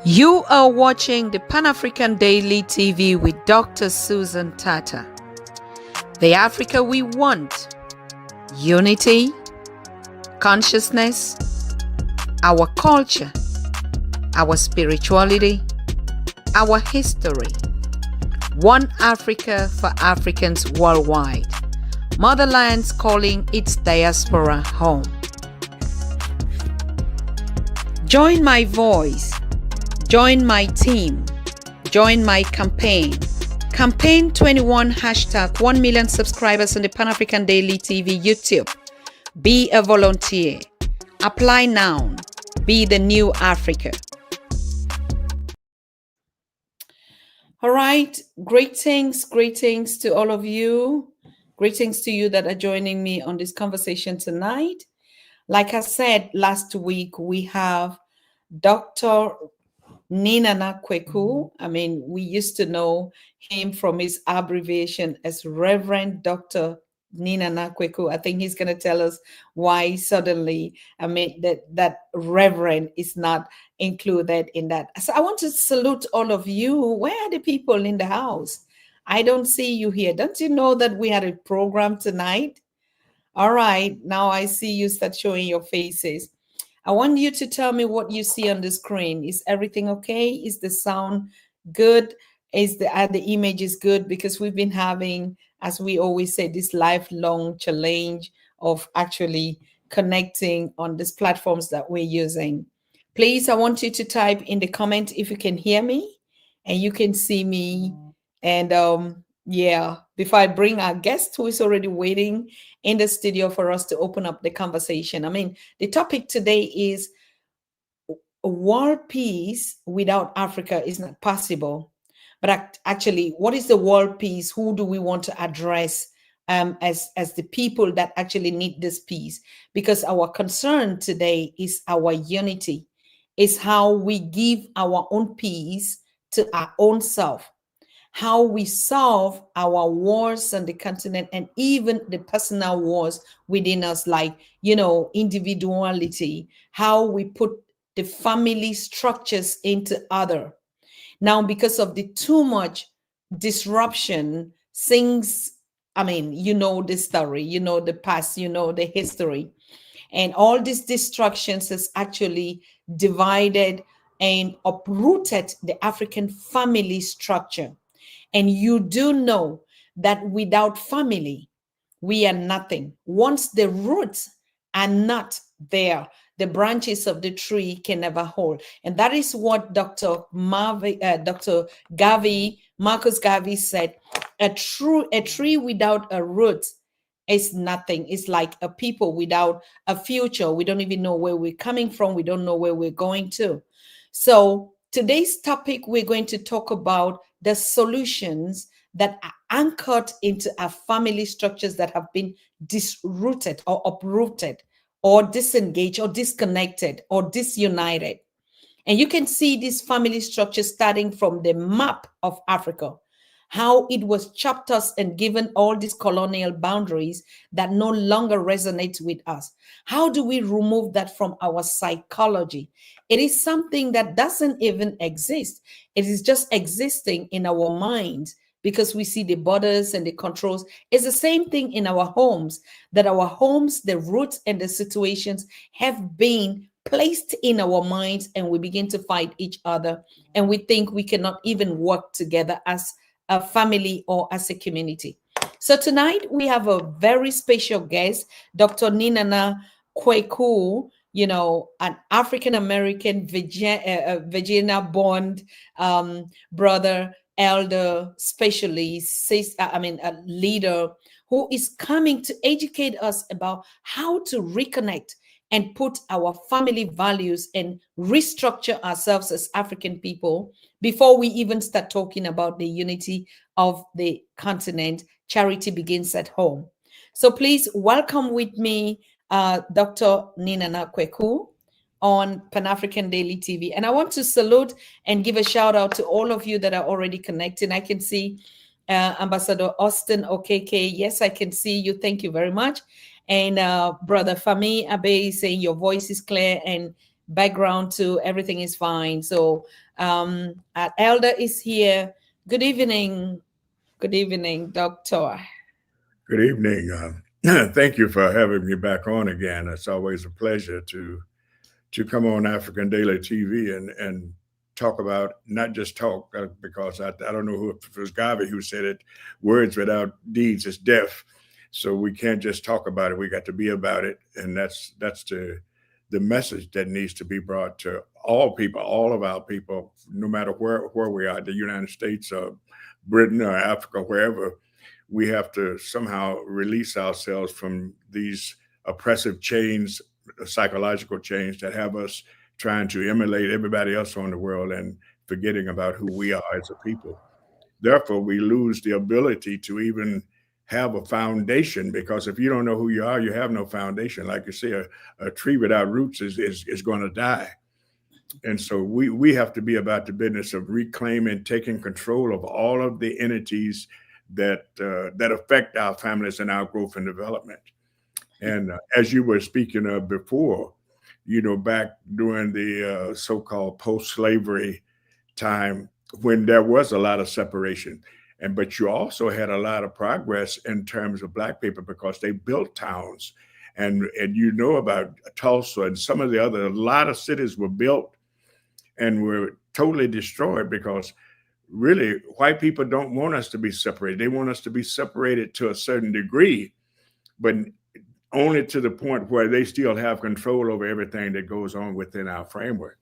You are watching the Pan-African Daily TV with Dr. Susan Tata. The Africa we want: unity, consciousness, our culture, our spirituality, our history. One Africa for Africans worldwide. Motherlands calling its diaspora home. Join my voice. Join my team. Join my campaign. Campaign 21 hashtag 1 million subscribers on the Pan-African Daily TV YouTube. Be a volunteer. Apply now. Be the new Africa. All right. Greetings to all of you. Greetings to you that are joining me on this conversation tonight. Like I said last week, we have Dr. Niinana Kweku. I mean, we used to know him from his abbreviation as Reverend Dr. Niinana Kweku. I think he's going to tell us why suddenly, I mean, that Reverend is not included in that. So I want to salute all of you. Where are the people in the house? I don't see you here. Don't you know that we had a program tonight? All right, now I see you start showing your faces. I want you to tell me what you see on the screen. Is everything okay? Is the sound good? Is the images good? Because we've been having, as we always say, this lifelong challenge of actually connecting on these platforms that we're using. Please, I want you to type in the comment if you can hear me and you can see me. And yeah, before I bring our guest who is already waiting in the studio for us to open up the conversation. I mean, the topic today is world peace without Africa is not possible. But actually, what is the world peace? Who do we want to address as the people that actually need this peace? Because our concern today is our unity, is how we give our own peace to our own self, how we solve our wars on the continent and even the personal wars within us, like, individuality, how we put the family structures into order. Now, because of the too much disruption, things, I mean, the story, the past, the history, and all these destructions has actually divided and uprooted the African family structure. And you do know that without family, we are nothing. Once the roots are not there, the branches of the tree can never hold. And that is what Dr. Marcus Garvey said. A tree without a root is nothing. It's like a people without a future. We don't even know where we're coming from. We don't know where we're going to. So today's topic, we're going to talk about the solutions that are anchored into our family structures that have been disrooted or uprooted or disengaged or disconnected or disunited. And you can see these family structures starting from the map of Africa, how it was chopped us and given all these colonial boundaries that no longer resonate with us. How do we remove that from our psychology? It is something that doesn't even exist. It is just existing in our minds because we see the borders and the controls. It's the same thing in our homes, that our homes, the roots and the situations have been placed in our minds, and we begin to fight each other, and we think we cannot even work together as a family or as a community. So tonight we have a very special guest, Dr. Niinana Kweku, an African-American Virginia-born brother, elder, specialist, a leader who is coming to educate us about how to reconnect and put our family values and restructure ourselves as African people before we even start talking about the unity of the continent. Charity begins at home. So please welcome with me Dr. Niinana Kweku on Pan-African Daily TV. And I want to salute and give a shout out to all of you that are already connecting. I can see Ambassador Austin Okeke. Yes, I can see you. Thank you very much. And Brother Fami Abe saying your voice is clear and background too. Everything is fine. So our elder is here. Good evening. Good evening, Doctor. Good evening. Thank you for having me back on again. It's always a pleasure to come on African Daily TV and talk about, not just talk, because I don't know who, if it was Garvey who said it, words without deeds is deaf. So we can't just talk about it. We got to be about it, and that's the message that needs to be brought to all people, all of our people, no matter where we are, the United States or Britain or Africa, wherever. We have to somehow release ourselves from these oppressive chains, psychological chains that have us trying to emulate everybody else on the world and forgetting about who we are as a people. Therefore, we lose the ability to even have a foundation, because if you don't know who you are, you have no foundation. Like you say, a tree without roots is going to die. And so we have to be about the business of reclaiming, taking control of all of the entities that affect our families and our growth and development. And as you were speaking of before, back during the so-called post-slavery time, when there was a lot of separation, but you also had a lot of progress in terms of Black people because they built towns, and about Tulsa and some of the other, a lot of cities were built and were totally destroyed because really white people don't want us to be separated. They want us to be separated to a certain degree, but only to the point where they still have control over everything that goes on within our framework.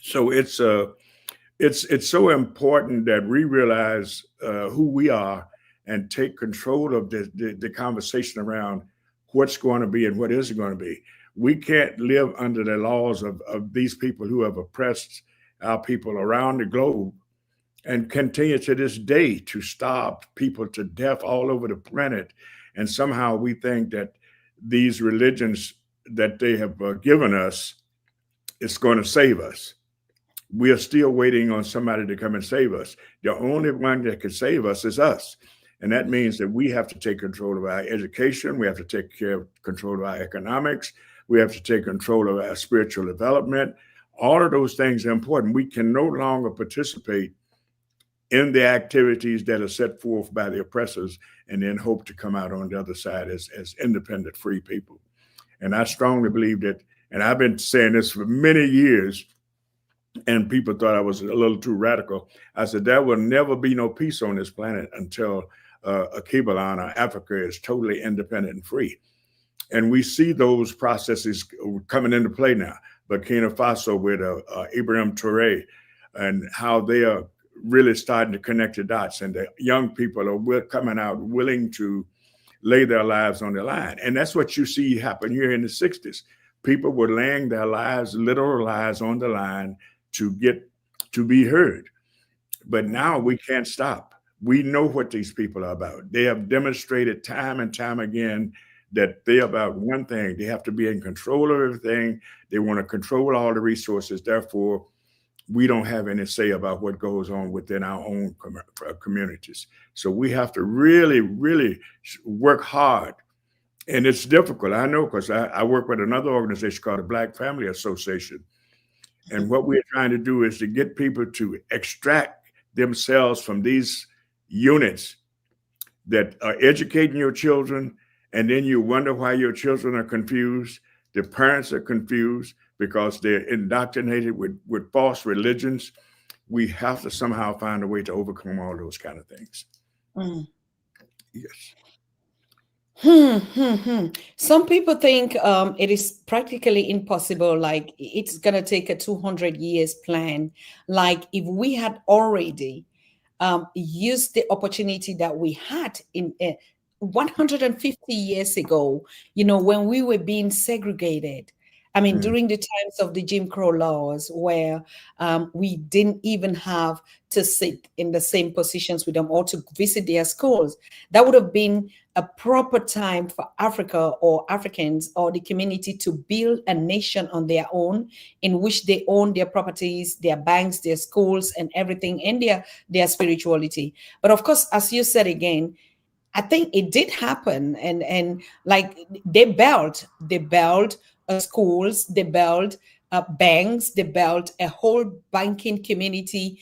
So it's so important that we realize who we are and take control of the conversation around what's going to be and what isn't going to be. We can't live under the laws of these people who have oppressed our people around the globe and continue to this day to starve people to death all over the planet. And somehow we think that these religions that they have given us is going to save us. We are still waiting on somebody to come and save us. The only one that can save us is us. And that means that we have to take control of our education. We have to take control of our economics. We have to take control of our spiritual development. All of those things are important. We can no longer participate in the activities that are set forth by the oppressors and then hope to come out on the other side as independent, free people. And I strongly believe that, and I've been saying this for many years, and people thought I was a little too radical. I said, there will never be no peace on this planet until Akibalan or Africa is totally independent and free. And we see those processes coming into play now. Burkina Faso with Ibrahim Touré, and how they are really starting to connect the dots, and the young people are coming out willing to lay their lives on the line. And that's what you see happen here in the 60s. People were laying their lives, literal lives, on the line to get to be heard. But now we can't stop. We know what these people are about. They have demonstrated time and time again that they're about one thing. They have to be in control of everything. They want to control all the resources. Therefore, we don't have any say about what goes on within our own communities. So we have to really, really work hard. And it's difficult, I know, because I work with another organization called the Black Family Association. And what we're trying to do is to get people to extract themselves from these units that are educating your children, and then you wonder why your children are confused. The parents are confused because they're indoctrinated with false religions. We have to somehow find a way to overcome all those kind of things. Mm. Yes. Some people think it is practically impossible, like it's going to take a 200 years plan. Like if we had already used the opportunity that we had in 150 years ago, when we were being segregated. I mean, Mm. during the times of the Jim Crow laws, where we didn't even have to sit in the same positions with them or to visit their schools, that would have been a proper time for Africa or Africans or the community to build a nation on their own, in which they own their properties, their banks, their schools, and everything, and their spirituality. But of course, as you said again, I think it did happen, and like they built schools, they built banks. They built a whole banking community.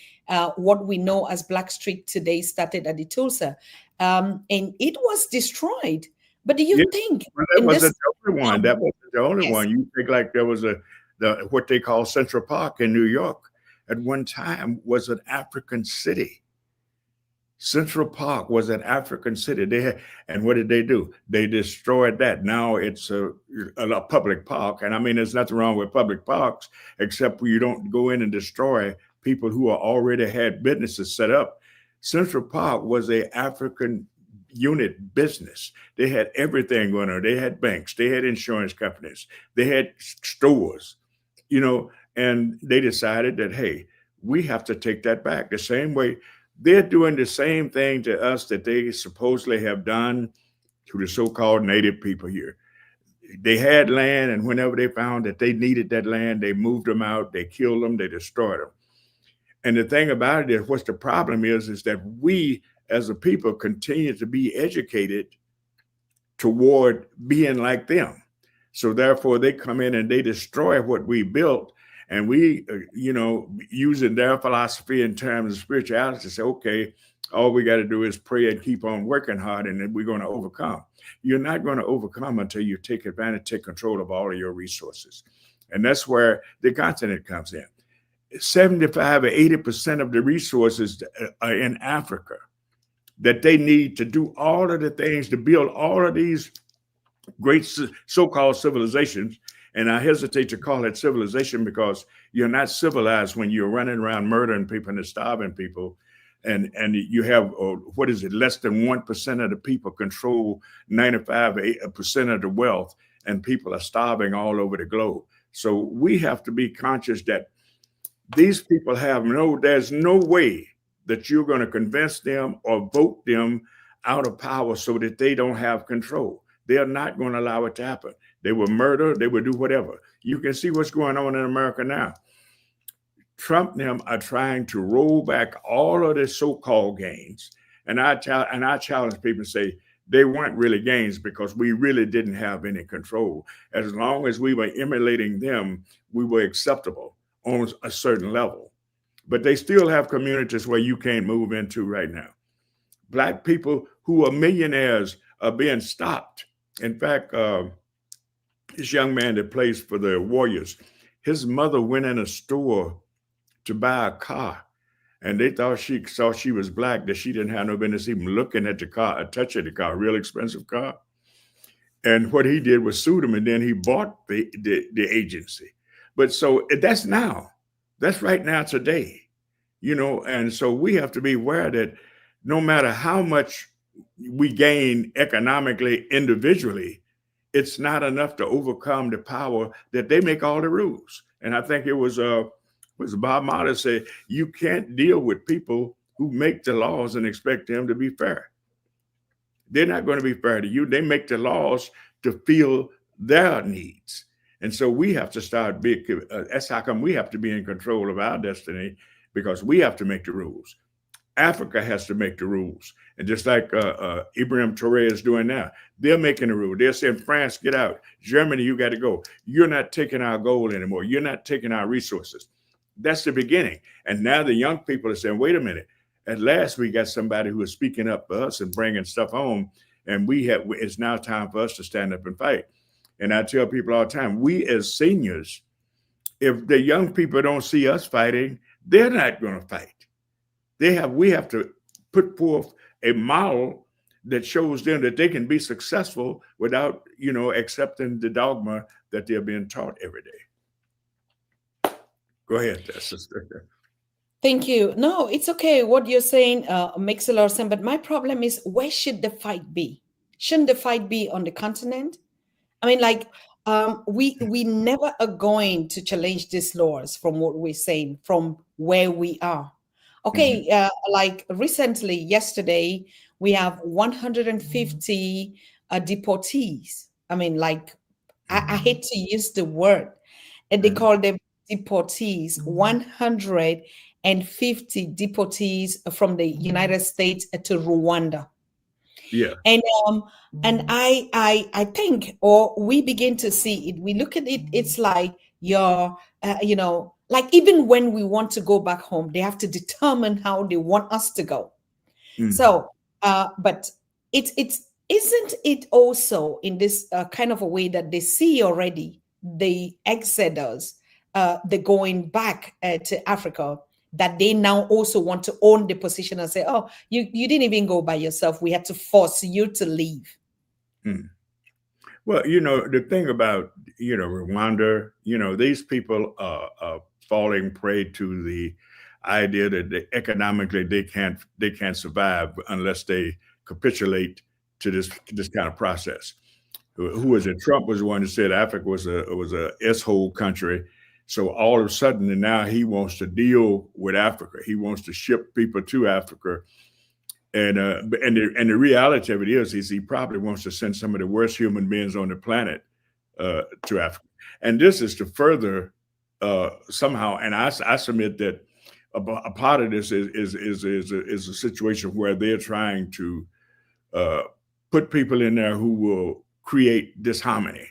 What we know as Black Street today started at the Tulsa, and it was destroyed. But do you Yeah, think well, that in wasn't this? the only one. That wasn't the only Yes. one. You think like there was the what they call Central Park in New York at one time was an African city. Central Park was an African city. They had, and what did they do? They destroyed that. Now it's a public park, and I mean, there's nothing wrong with public parks, except you don't go in and destroy people who are already had businesses set up. Central Park was a African unit business. They had everything going on. They had banks, they had insurance companies, they had stores, and they decided that, hey, we have to take that back. The same way they're doing the same thing to us that they supposedly have done to the so-called native people here. They had land, and whenever they found that they needed that land, they moved them out, they killed them, they destroyed them. And the thing about it is, what's the problem is that we as a people continue to be educated toward being like them. So therefore, they come in and they destroy what we built, and we, using their philosophy in terms of spirituality, say, okay, all we got to do is pray and keep on working hard, and then we're going to overcome. You're not going to overcome until you take advantage, take control of all of your resources, and that's where the continent comes in. 75 or 80% of the resources are in Africa that they need to do all of the things to build all of these great so-called civilizations. And I hesitate to call it civilization because you're not civilized when you're running around murdering people and starving people. And you have, less than 1% of the people control 95% of the wealth, and people are starving all over the globe. So we have to be conscious that these people there's no way that you're going to convince them or vote them out of power so that they don't have control. They're not going to allow it to happen. They will murder, they will do whatever. You can see what's going on in America now. Trump and them are trying to roll back all of the so-called gains. And I challenge people to say they weren't really gains because we really didn't have any control. As long as we were emulating them, we were acceptable on a certain level. But they still have communities where you can't move into right now. Black people who are millionaires are being stopped. In fact, this young man that plays for the Warriors, his mother went in a store to buy a car, and they thought she saw she was black, that she didn't have no business even looking at the car or touching the car, a real expensive car. And what he did was sue them, and then he bought the agency. But so that's now. That's right now today, and so we have to be aware that no matter how much we gain economically individually, it's not enough to overcome the power that they make all the rules. And I think it was Bob Marley said, you can't deal with people who make the laws and expect them to be fair. They're not going to be fair to you. They make the laws to fill their needs. And so we have to start that's how come we have to be in control of our destiny, because we have to make the rules. Africa has to make the rules. And just like Ibrahim Traoré is doing now, they're making the rule. They're saying, France, get out. Germany, you got to go. You're not taking our gold anymore. You're not taking our resources. That's the beginning. And now the young people are saying, wait a minute. At last, we got somebody who is speaking up for us and bringing stuff home. And it's now time for us to stand up and fight. And I tell people all the time, we as seniors, if the young people don't see us fighting, they're not going to fight. We have to put forth a model that shows them that they can be successful without, accepting the dogma that they're being taught every day. Go ahead, sister. Thank you. No, it's okay. What you're saying makes a lot of sense. But my problem is, where should the fight be? Shouldn't the fight be on the continent? I mean, like, we never are going to challenge these laws from what we're saying, from where we are. Okay, like recently, yesterday, we have 150 deportees. I mean, like, I hate to use the word, and they call them deportees. 150 deportees from the United States to Rwanda. Yeah. And I think, or we begin to see it. We look at it. It's like your like even when we want to go back home, they have to determine how they want us to go. Mm, So, but it's isn't it also in this kind of a way that they see already the exodus, the going back to Africa, that they now also want to own the position and say, oh, you didn't even go by yourself. We had to force you to leave. mm. Well, the thing about, Rwanda, these people are falling prey to the idea that economically they can't survive unless they capitulate to this kind of process. Who was it? Trump was the one that said Africa was a s-hole country. So all of a sudden, and now he wants to deal with Africa. He wants to ship people to Africa. And the reality of it is he probably wants to send some of the worst human beings on the planet to Africa. And this is to further somehow. And I submit that a part of this is a situation where they're trying to uh, put people in there who will create disharmony.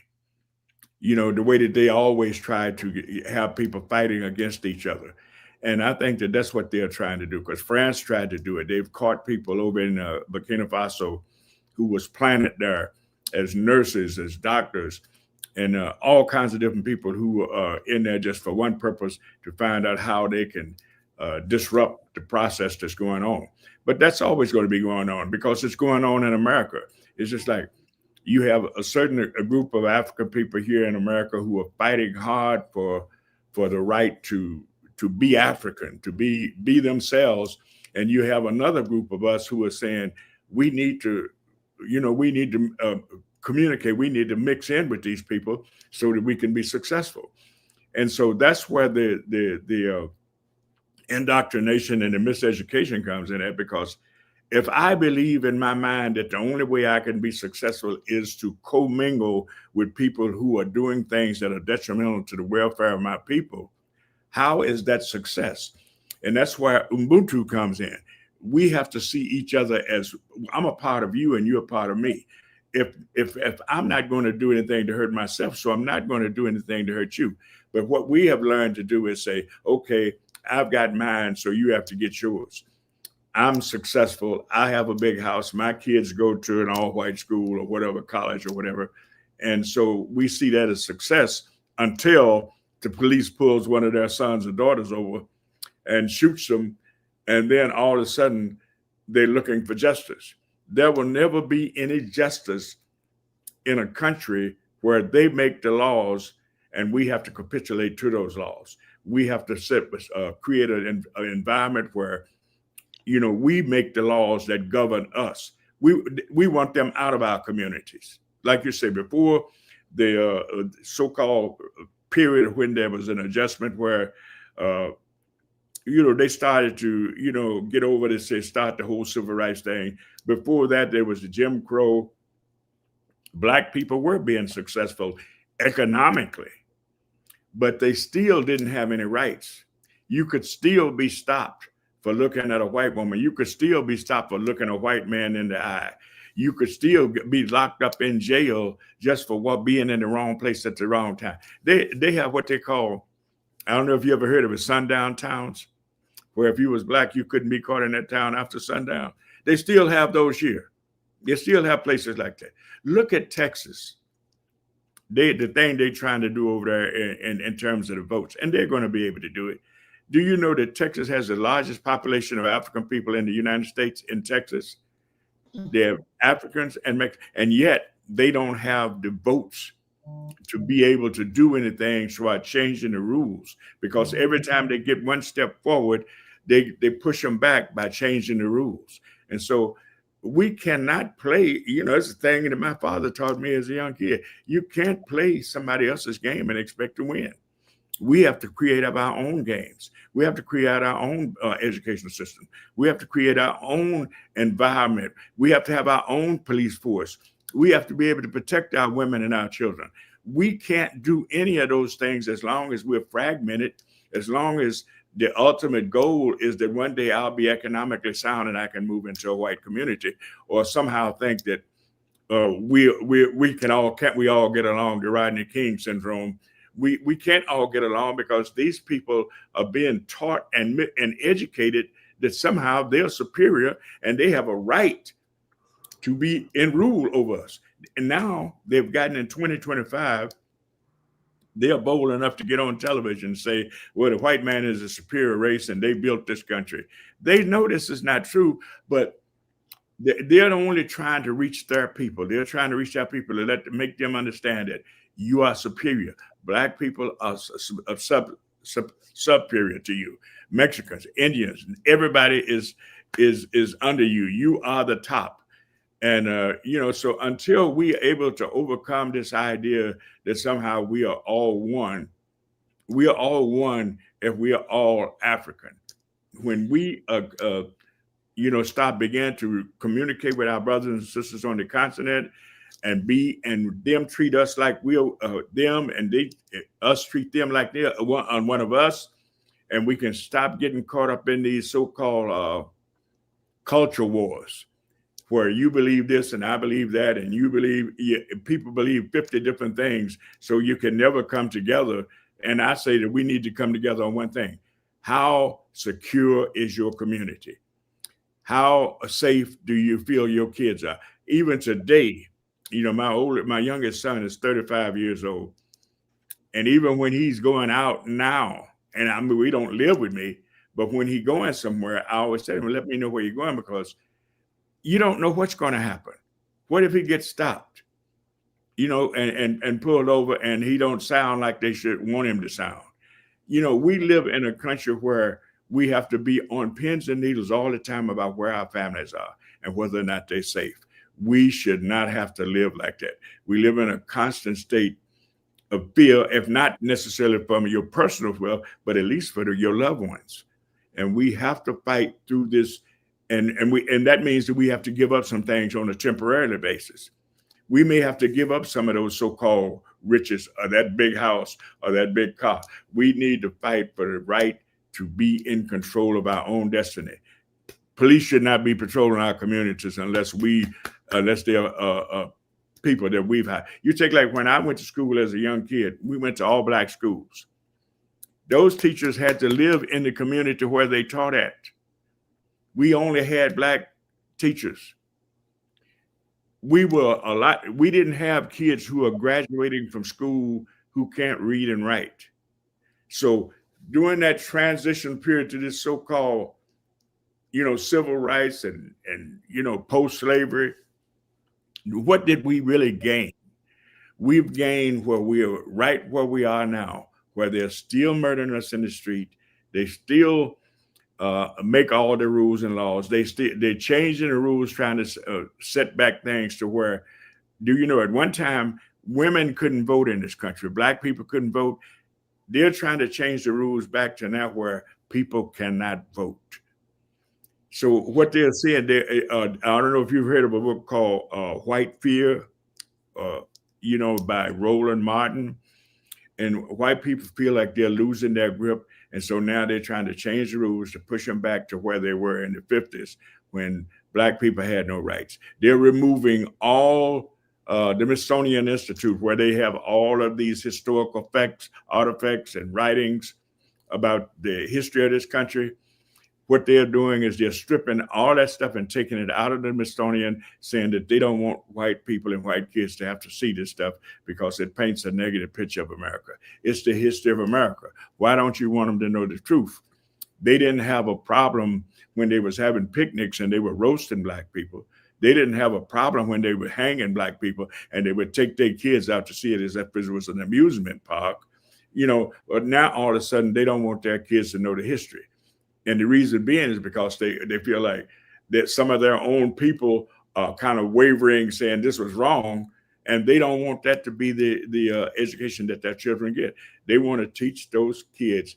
The way that they always try to have people fighting against each other. And I think that that's what they're trying to do, because France tried to do it. They've caught people over in Burkina Faso who was planted there as nurses, as doctors, and all kinds of different people who are in there just for one purpose, to find out how they can disrupt the process that's going on. But that's always going to be going on because it's going on in America. It's just like you have a group of African people here in America who are fighting hard for the right to be African, to be themselves, and you have another group of us who are saying we need to, communicate. We need to mix in with these people so that we can be successful. And so that's where the indoctrination and the miseducation comes in, at, because if I believe in my mind that the only way I can be successful is to commingle with people who are doing things that are detrimental to the welfare of my people, how is that success? And that's where Ubuntu comes in. We have to see each other as, I'm a part of you and you're a part of me. If I'm not going to do anything to hurt myself, so I'm not going to do anything to hurt you. But what we have learned to do is say, okay, I've got mine, so you have to get yours. I'm successful. I have a big house. My kids go to an all-white school or whatever, college or whatever. And so we see that as success until the police pulls one of their sons or daughters over and shoots them. And then all of a sudden, they're looking for justice. There will never be any justice in a country where they make the laws and we have to capitulate to those laws. We have to create an environment where we make the laws that govern us. We want them out of our communities. Like you said before, the so-called period when there was an adjustment where, they started to, get over this, say, start the whole civil rights thing. Before that, there was the Jim Crow. Black people were being successful economically, but they still didn't have any rights. You could still be stopped for looking at a white woman. You could still be stopped for looking a white man in the eye. You could still be locked up in jail just for being in the wrong place at the wrong time. They have what they call, I don't know if you ever heard of it, sundown towns, where if you was black, you couldn't be caught in that town after sundown. They still have those here. They still have places like that. Look at Texas. The thing they're trying to do over there in terms of the votes, and they're going to be able to do it. Do you know that Texas has the largest population of African people in the United States? In Texas, they have Africans and yet they don't have the votes to be able to do anything toward changing the rules, because every time they get one step forward, they push them back by changing the rules. And so we cannot play, it's a thing that my father taught me as a young kid. You can't play somebody else's game and expect to win. We have to create up our own games. We have to create our own educational system. We have to create our own environment. We have to have our own police force. We have to be able to protect our women and our children. We can't do any of those things as long as we're fragmented, as long as the ultimate goal is that one day I'll be economically sound and I can move into a white community, or somehow think that can't we all get along, the Rodney King syndrome. we can't all get along because these people are being taught and educated that somehow they're superior and they have a right to be in rule over us. And now they've gotten in 2025, they're bold enough to get on television and say, well, the white man is a superior race and they built this country. They know this is not true, but they're only trying to reach their people. They're trying to reach our people to make them understand that you are superior. Black people are superior to you. Mexicans, Indians, everybody is under you. You are the top. And so until we are able to overcome this idea that somehow we are all one if we are all African. When we began to communicate with our brothers and sisters on the continent and them treat us like we're them, and us treat them like they're one of us, and we can stop getting caught up in these so-called culture wars where you believe this and I believe that, and people believe 50 different things, so you can never come together. And I say that we need to come together on one thing. How secure is your community? How safe do you feel your kids are? Even today, my youngest son is 35 years old. And even when he's going out now, and I mean, we don't live with me, but when he's going somewhere, I always tell him, let me know where you're going, because you don't know what's going to happen. What if he gets stopped, and pulled over, and he don't sound like they should want him to sound? We live in a country where we have to be on pins and needles all the time about where our families are and whether or not they're safe. We should not have to live like that. We live in a constant state of fear, if not necessarily from your personal well, but at least for your loved ones. And we have to fight through this. And that means that we have to give up some things on a temporary basis. We may have to give up some of those so-called riches, or that big house, or that big car. We need to fight for the right to be in control of our own destiny. Police should not be patrolling our communities unless they are people that we've had. You take, like, when I went to school as a young kid, we went to all Black schools. Those teachers had to live in the community where they taught at. We only had Black teachers. We didn't have kids who are graduating from school who can't read and write. So during that transition period to this so-called, civil rights and post-slavery, what did we really gain? We've gained where we are right where we are now, where they're still murdering us in the street. They still make all the rules and laws. They're changing the rules, trying to set back things to where, at one time, women couldn't vote in this country. Black people couldn't vote. They're trying to change the rules back to now where people cannot vote. So what they're saying, I don't know if you've heard of a book called White Fear, by Roland Martin. And white people feel like they're losing their grip. And so now they're trying to change the rules to push them back to where they were in the 50s when Black people had no rights. They're removing all the Smithsonian Institute, where they have all of these historical artifacts and writings about the history of this country. What they're doing is they're stripping all that stuff and taking it out of the Smithsonian, saying that they don't want white people and white kids to have to see this stuff because it paints a negative picture of America. It's the history of America. Why don't you want them to know the truth? They didn't have a problem when they was having picnics and they were roasting Black people. They didn't have a problem when they were hanging Black people and they would take their kids out to see it as if it was an amusement park. But now all of a sudden they don't want their kids to know the history. And the reason being is because they feel like that some of their own people are kind of wavering, saying this was wrong, and they don't want that to be the education that their children get. They want to teach those kids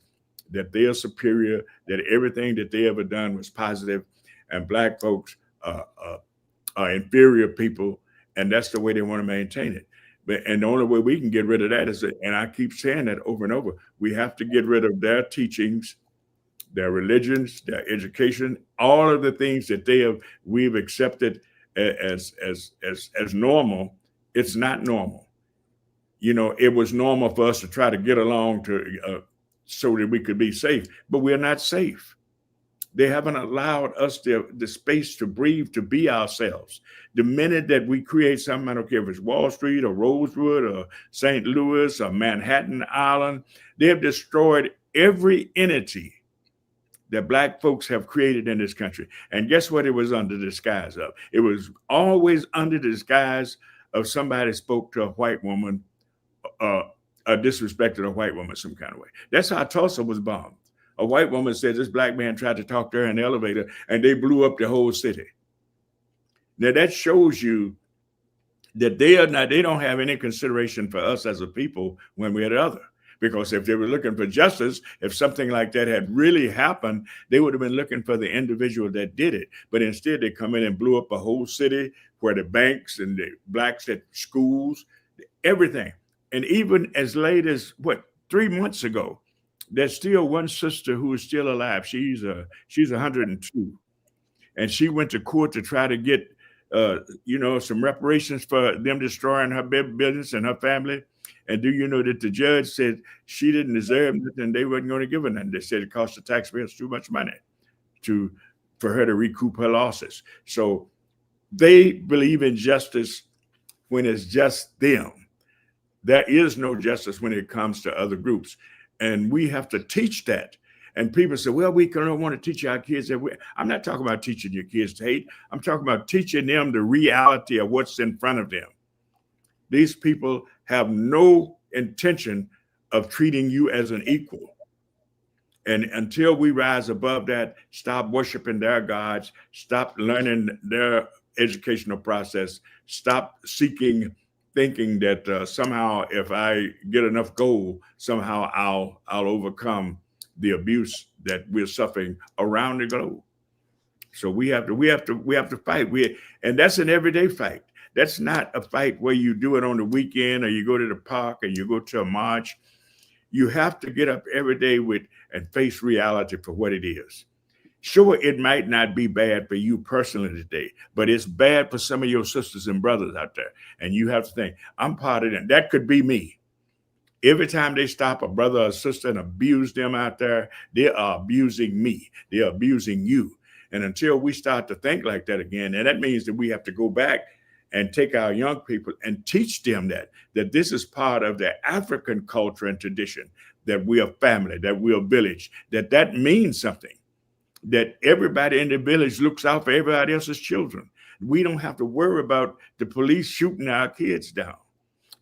that they are superior, that everything that they ever done was positive, and Black folks are inferior people, and that's the way they want to maintain it. And the only way we can get rid of that is, and I keep saying that over and over, we have to get rid of their teachings, their religions, their education, all of the things that we've accepted as normal. It's not normal. It was normal for us to try to get along so that we could be safe, but we're not safe. They haven't allowed us the space to breathe, to be ourselves. The minute that we create something, I don't care if it's Wall Street or Rosewood or St. Louis or Manhattan Island, they have destroyed every entity that Black folks have created in this country. And guess what it was under the disguise of? It was always under the disguise of somebody spoke to a white woman, uh, disrespected a white woman some kind of way. That's how Tulsa was bombed. A white woman said this Black man tried to talk to her in the elevator and they blew up the whole city. Now that shows you that they don't have any consideration for us as a people when we're the other. Because if they were looking for justice, if something like that had really happened, they would have been looking for the individual that did it. But instead, they come in and blew up a whole city where the banks and the Blacks at schools, everything. And even as late as 3 months ago, there's still one sister who is still alive. She's 102, and she went to court to try to get some reparations for them destroying her business and her family. And do you know that the judge said she didn't deserve nothing? They wasn't going to give her nothing. They said it cost the taxpayers too much money for her to recoup her losses. So they believe in justice when it's just them. There is no justice when it comes to other groups. And we have to teach that. And people say, well, we don't want to teach our kids that. I'm not talking about teaching your kids to hate. I'm talking about teaching them the reality of what's in front of them. These people have no intention of treating you as an equal. And until we rise above that, stop worshiping their gods, stop learning their educational process, stop thinking that somehow if I get enough gold, somehow I'll overcome the abuse that we're suffering around the globe. So we have to fight. And that's an everyday fight. That's not a fight where you do it on the weekend or you go to the park or you go to a march. You have to get up every day and face reality for what it is. Sure, it might not be bad for you personally today, but it's bad for some of your sisters and brothers out there. And you have to think, I'm part of them. That could be me. Every time they stop a brother or sister and abuse them out there, they are abusing me. They are abusing you. And until we start to think like that again, and that means that we have to go back and take our young people and teach them that this is part of their African culture and tradition, that we are family, that we are village, that means something, that everybody in the village looks out for everybody else's children. We don't have to worry about the police shooting our kids down.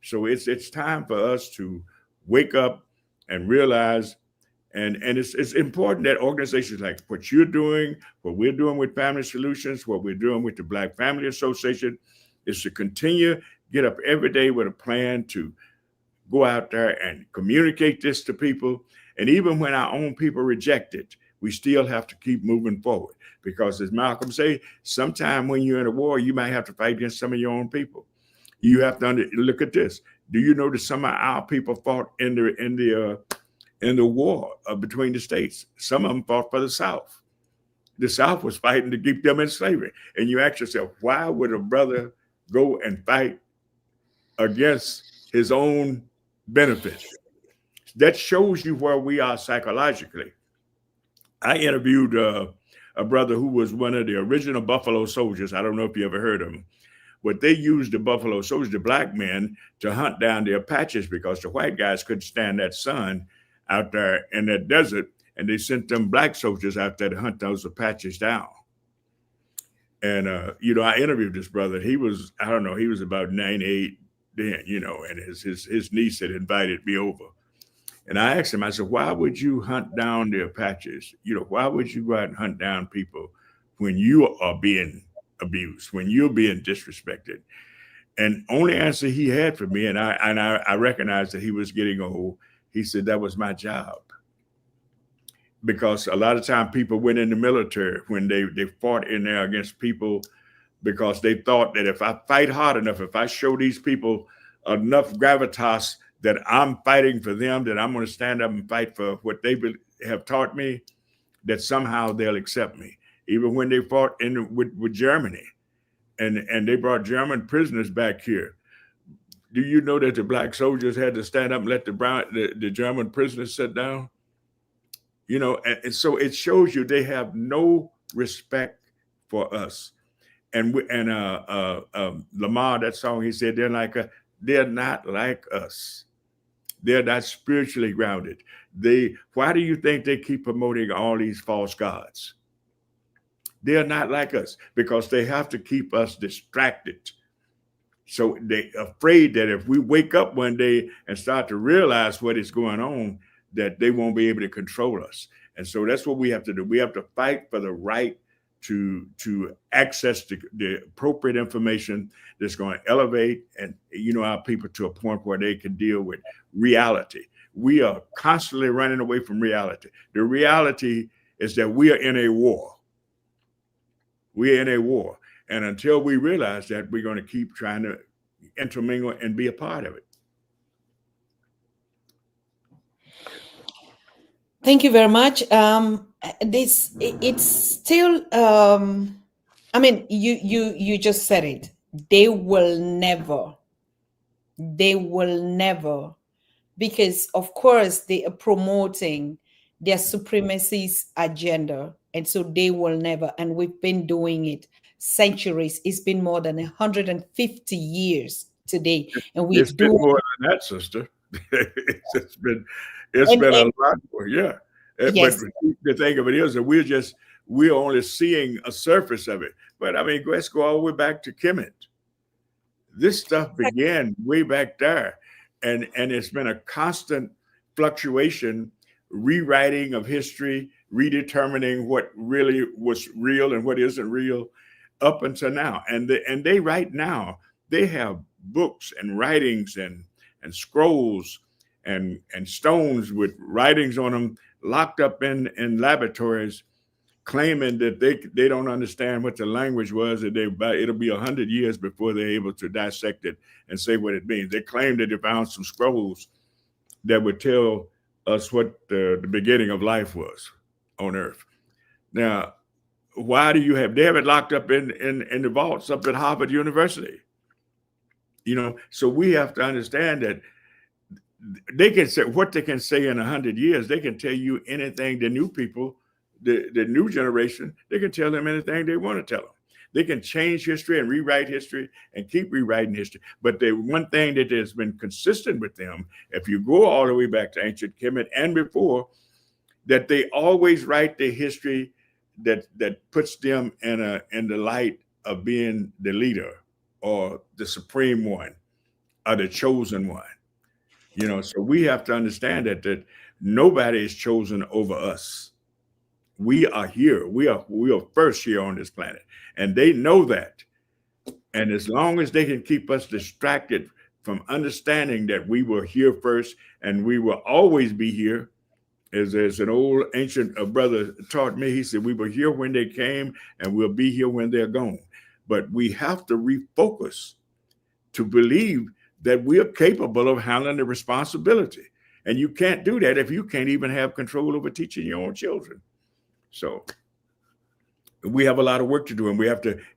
So it's time for us to wake up and realize, and it's important that organizations like what you're doing, what we're doing with Family Solutions, what we're doing with the Black Family Association, is to continue, get up every day with a plan to go out there and communicate this to people. And even when our own people reject it, we still have to keep moving forward. Because as Malcolm say, sometime when you're in a war, you might have to fight against some of your own people. You have to look at this. Do you know that some of our people fought in the war between the states? Some of them fought for the South. The South was fighting to keep them in slavery. And you ask yourself, why would a brother go and fight against his own benefit? That shows you where we are psychologically. I interviewed a brother who was one of the original Buffalo Soldiers. I don't know if you ever heard of him, but they used the Buffalo Soldiers, the Black men, to hunt down the Apaches because the white guys couldn't stand that sun out there in that desert. And they sent them Black soldiers out there to hunt those Apaches down. And, I interviewed this brother. He was, I don't know, he was about 98 then, and his niece had invited me over. And I asked him, I said, why would you hunt down the Apaches? Why would you go out and hunt down people when you are being abused, when you're being disrespected? And only answer he had for me, and I recognized that he was getting old. He said, that was my job. Because a lot of time people went in the military when they fought in there against people because they thought that if I fight hard enough, if I show these people enough gravitas that I'm fighting for them, that I'm going to stand up and fight for what they have taught me, that somehow they'll accept me. Even when they fought with Germany and they brought German prisoners back here, Do you know that the black soldiers had to stand up and let the German prisoners sit down? And so it shows you they have no respect for us. And Lamar, that song, he said they're not like us. They're not spiritually grounded. Why do you think they keep promoting all these false gods? They're not like us because they have to keep us distracted. So they're afraid that if we wake up one day and start to realize what is going on, that they won't be able to control us. And so that's what we have to do. We have to fight for the right to access the appropriate information that's going to elevate our people to a point where they can deal with reality. We are constantly running away from reality. The reality is that we are in a war. We're in a war. And until we realize that, we're going to keep trying to intermingle and be a part of it. Thank you very much. It's still. I mean, you just said it. They will never. They will never, because of course they are promoting their supremacy's agenda, and so they will never. And we've been doing it centuries. It's been more than 150 years today, and we It's been do. more than that, sister. it's been a And lot more, yeah. But yes, the thing of it is that we're only seeing a surface of it. But I mean, let's go all the way back to Kemet. This stuff began way back there, and it's been a constant fluctuation, rewriting of history, redetermining what really was real and what isn't real, up until now. And they right now they have books and writings and scrolls and stones with writings on them locked up in laboratories, claiming that they don't understand what the language was, that it'll be 100 years before they're able to dissect it and say what it means. They claim that they found some scrolls that would tell us what the beginning of life was on Earth. Now, why do they have it locked up in the vaults up at Harvard University? So we have to understand that they can say what they can say in 100 years. They can tell you anything. The new people, the new generation, they can tell them anything they want to tell them. They can change history and rewrite history and keep rewriting history. But the one thing that has been consistent with them, if you go all the way back to ancient Kemet and before, that they always write the history that puts them in the light of being the leader or the supreme one or the chosen one. So we have to understand that nobody is chosen over us. We are here. We are first here on this planet, and they know that. And as long as they can keep us distracted from understanding that we were here first and we will always be here, as an old ancient brother taught me, he said, we were here when they came and we'll be here when they're gone. But we have to refocus to believe that we are capable of handling the responsibility. And you can't do that if you can't even have control over teaching your own children. So we have a lot of work to do, and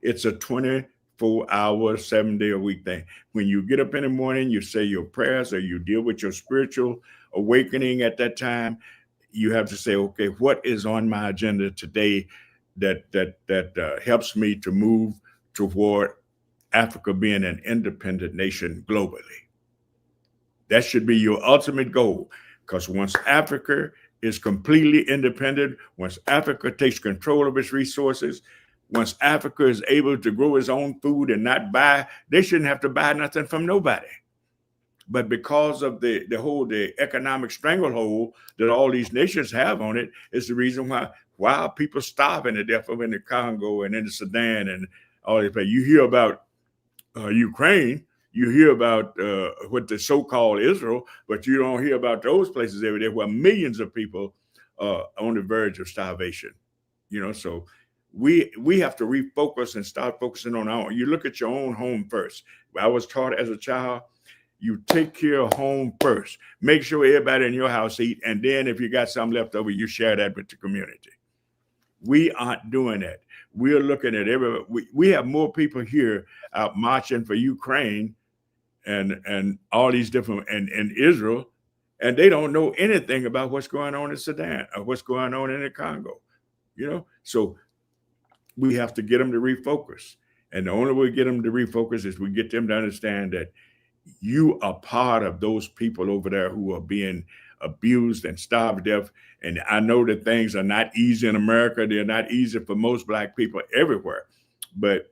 it's a 24-hour, 7-day-a-week thing. When you get up in the morning, you say your prayers or you deal with your spiritual awakening at that time. You have to say, okay, what is on my agenda today that helps me to move toward Africa being an independent nation globally? That should be your ultimate goal, because once Africa is completely independent, once Africa takes control of its resources, once Africa is able to grow its own food and not buy, they shouldn't have to buy nothing from nobody. But because of the economic stranglehold that all these nations have on it, is the reason why people starving to death over in the Congo and in the Sudan and all this. You hear about Ukraine, you hear about what the so-called Israel, but you don't hear about those places every day where millions of people are on the verge of starvation. So we have to refocus and start focusing on our own. You look at your own home first. I was taught as a child, you take care of home first. Make sure everybody in your house eat, and then if you got something left over, you share that with the community. We aren't doing that. We're looking at we have more people here out marching for Ukraine and all these different and Israel, and they don't know anything about what's going on in Sudan or what's going on in the Congo. So we have to get them to refocus, and the only way we get them to refocus is we get them to understand that you are part of those people over there who are being abused and starved to death. And I know that things are not easy in America. They're not easy for most Black people everywhere, but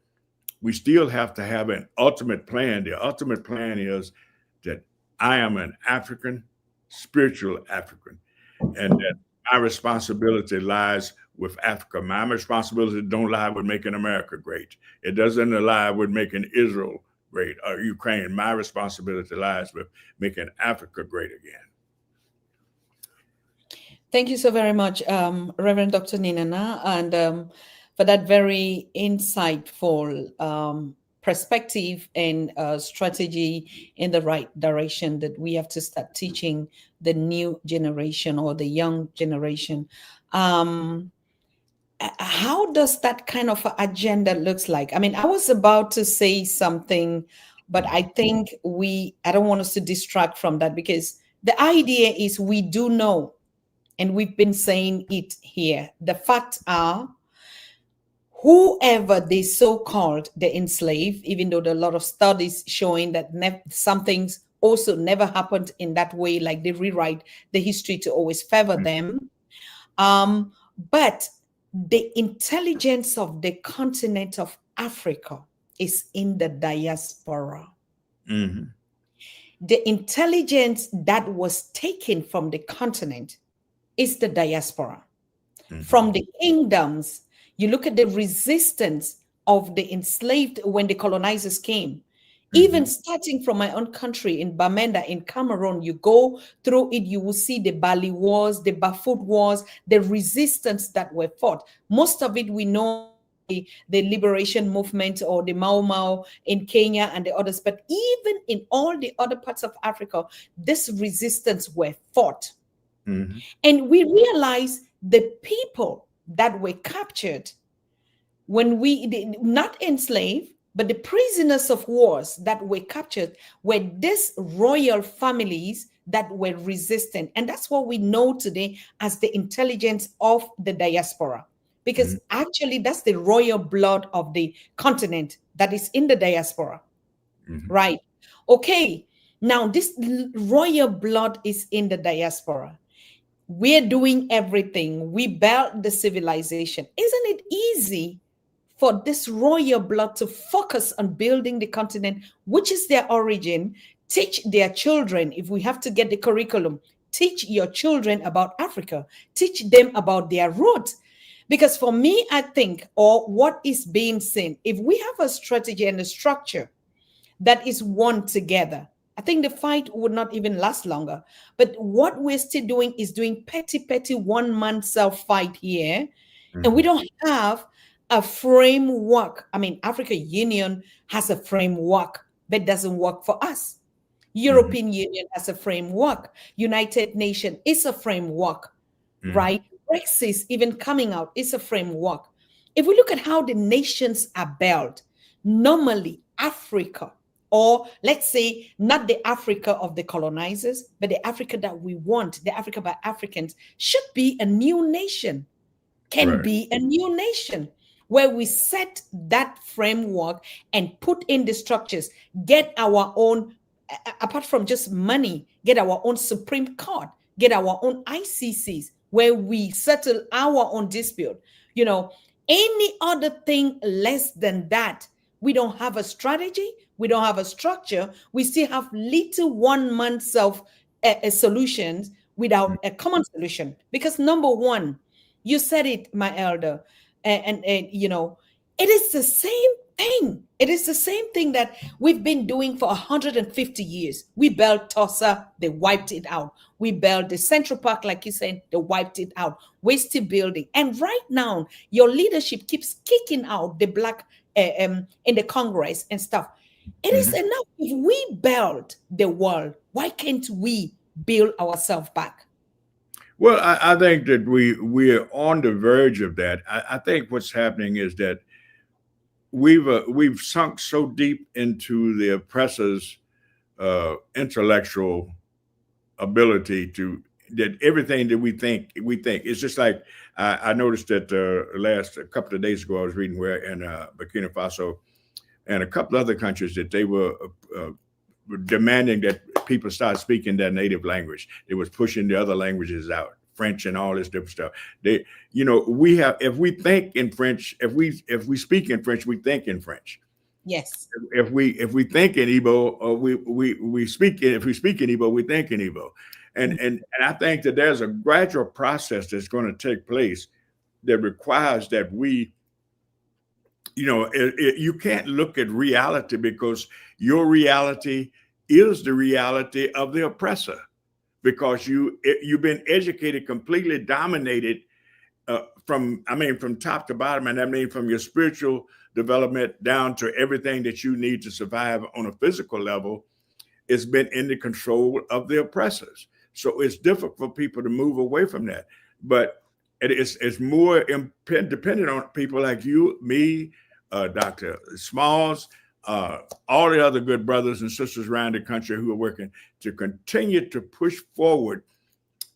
we still have to have an ultimate plan. The ultimate plan is that I am an African, spiritual African, and that my responsibility lies with Africa. My responsibility don't lie with making America great. It doesn't lie with making Israel great or Ukraine. My responsibility lies with making Africa great again. Thank you so very much, Reverend Dr. Niinana, and for that very insightful perspective and strategy in the right direction that we have to start teaching the new generation or the young generation. How does that kind of agenda looks like? I mean, I was about to say something, but I think I don't want us to distract from that, because the idea is we do know, and we've been saying it here. The facts are, whoever they so-called the enslaved, even though there are a lot of studies showing that some things also never happened in that way, like they rewrite the history to always favor them. But the intelligence of the continent of Africa is in the diaspora. Mm-hmm. The intelligence that was taken from the continent is the diaspora. Mm-hmm. From the kingdoms, you look at the resistance of the enslaved when the colonizers came. Mm-hmm. Even starting from my own country in Bamenda in Cameroon, you go through it, you will see the Bali Wars, the Bafut Wars, the resistance that were fought. Most of it we know the liberation movement or the Mau Mau in Kenya and the others. But even in all the other parts of Africa, this resistance were fought. Mm-hmm. And we realize the people that were captured when not enslaved, but the prisoners of wars that were captured were these royal families that were resistant. And that's what we know today as the intelligence of the diaspora, because actually that's the royal blood of the continent that is in the diaspora, right? Okay, now this royal blood is in the diaspora. We're doing everything. We built the civilization. Isn't it easy for this royal blood to focus on building the continent, which is their origin, teach their children, if we have to get the curriculum, teach your children about Africa, teach them about their roots. Because for me, I think, or what is being seen, if we have a strategy and a structure that is one together, I think the fight would not even last longer. But what we're still doing is doing petty one-man self-fight here. And we don't have a framework. I mean, African Union has a framework, but doesn't work for us. European Union has a framework. United Nations is a framework, right? Brexit even coming out is a framework. If we look at how the nations are built, normally Africa, or let's say not the Africa of the colonizers, but the Africa that we want, the Africa by Africans, should be a new nation, can be a new nation, where we set that framework and put in the structures, get our own, apart from just money, get our own Supreme Court, get our own ICCs, where we settle our own dispute. You know, any other thing less than that, we don't have a strategy, we don't have a structure, we still have little one-man self solutions without a common solution. Because number one, you said it, my elder, and you know, it is the same thing. It is the same thing that we've been doing for 150 years. We built Tulsa, they wiped it out. We built the Central Park, like you said, they wiped it out. We're still building. And right now, your leadership keeps kicking out the black in the Congress and stuff. It is enough. If we build the world, why can't we build ourselves back? Well, I think that we're on the verge of that. I think what's happening is that we've sunk so deep into the oppressors' intellectual ability to that everything that we think. It's just like I noticed that last a couple of days ago I was reading where in Burkina Faso and a couple other countries that they were demanding that people start speaking their native language. It was pushing the other languages out, French and all this different stuff. They, we have if we think in French, if we speak in French, we think in French. Yes. If we think in Igbo, or we speak if we speak in Igbo, we think in Igbo, and I think that there's a gradual process that's going to take place that requires that we, you can't look at reality because your reality is the reality of the oppressor because you've been educated, completely dominated from top to bottom, and I mean from your spiritual development down to everything that you need to survive on a physical level. It's been in the control of the oppressors. So it's difficult for people to move away from that. But it's more dependent on people like you, me, Dr. Smalls, all the other good brothers and sisters around the country who are working to continue to push forward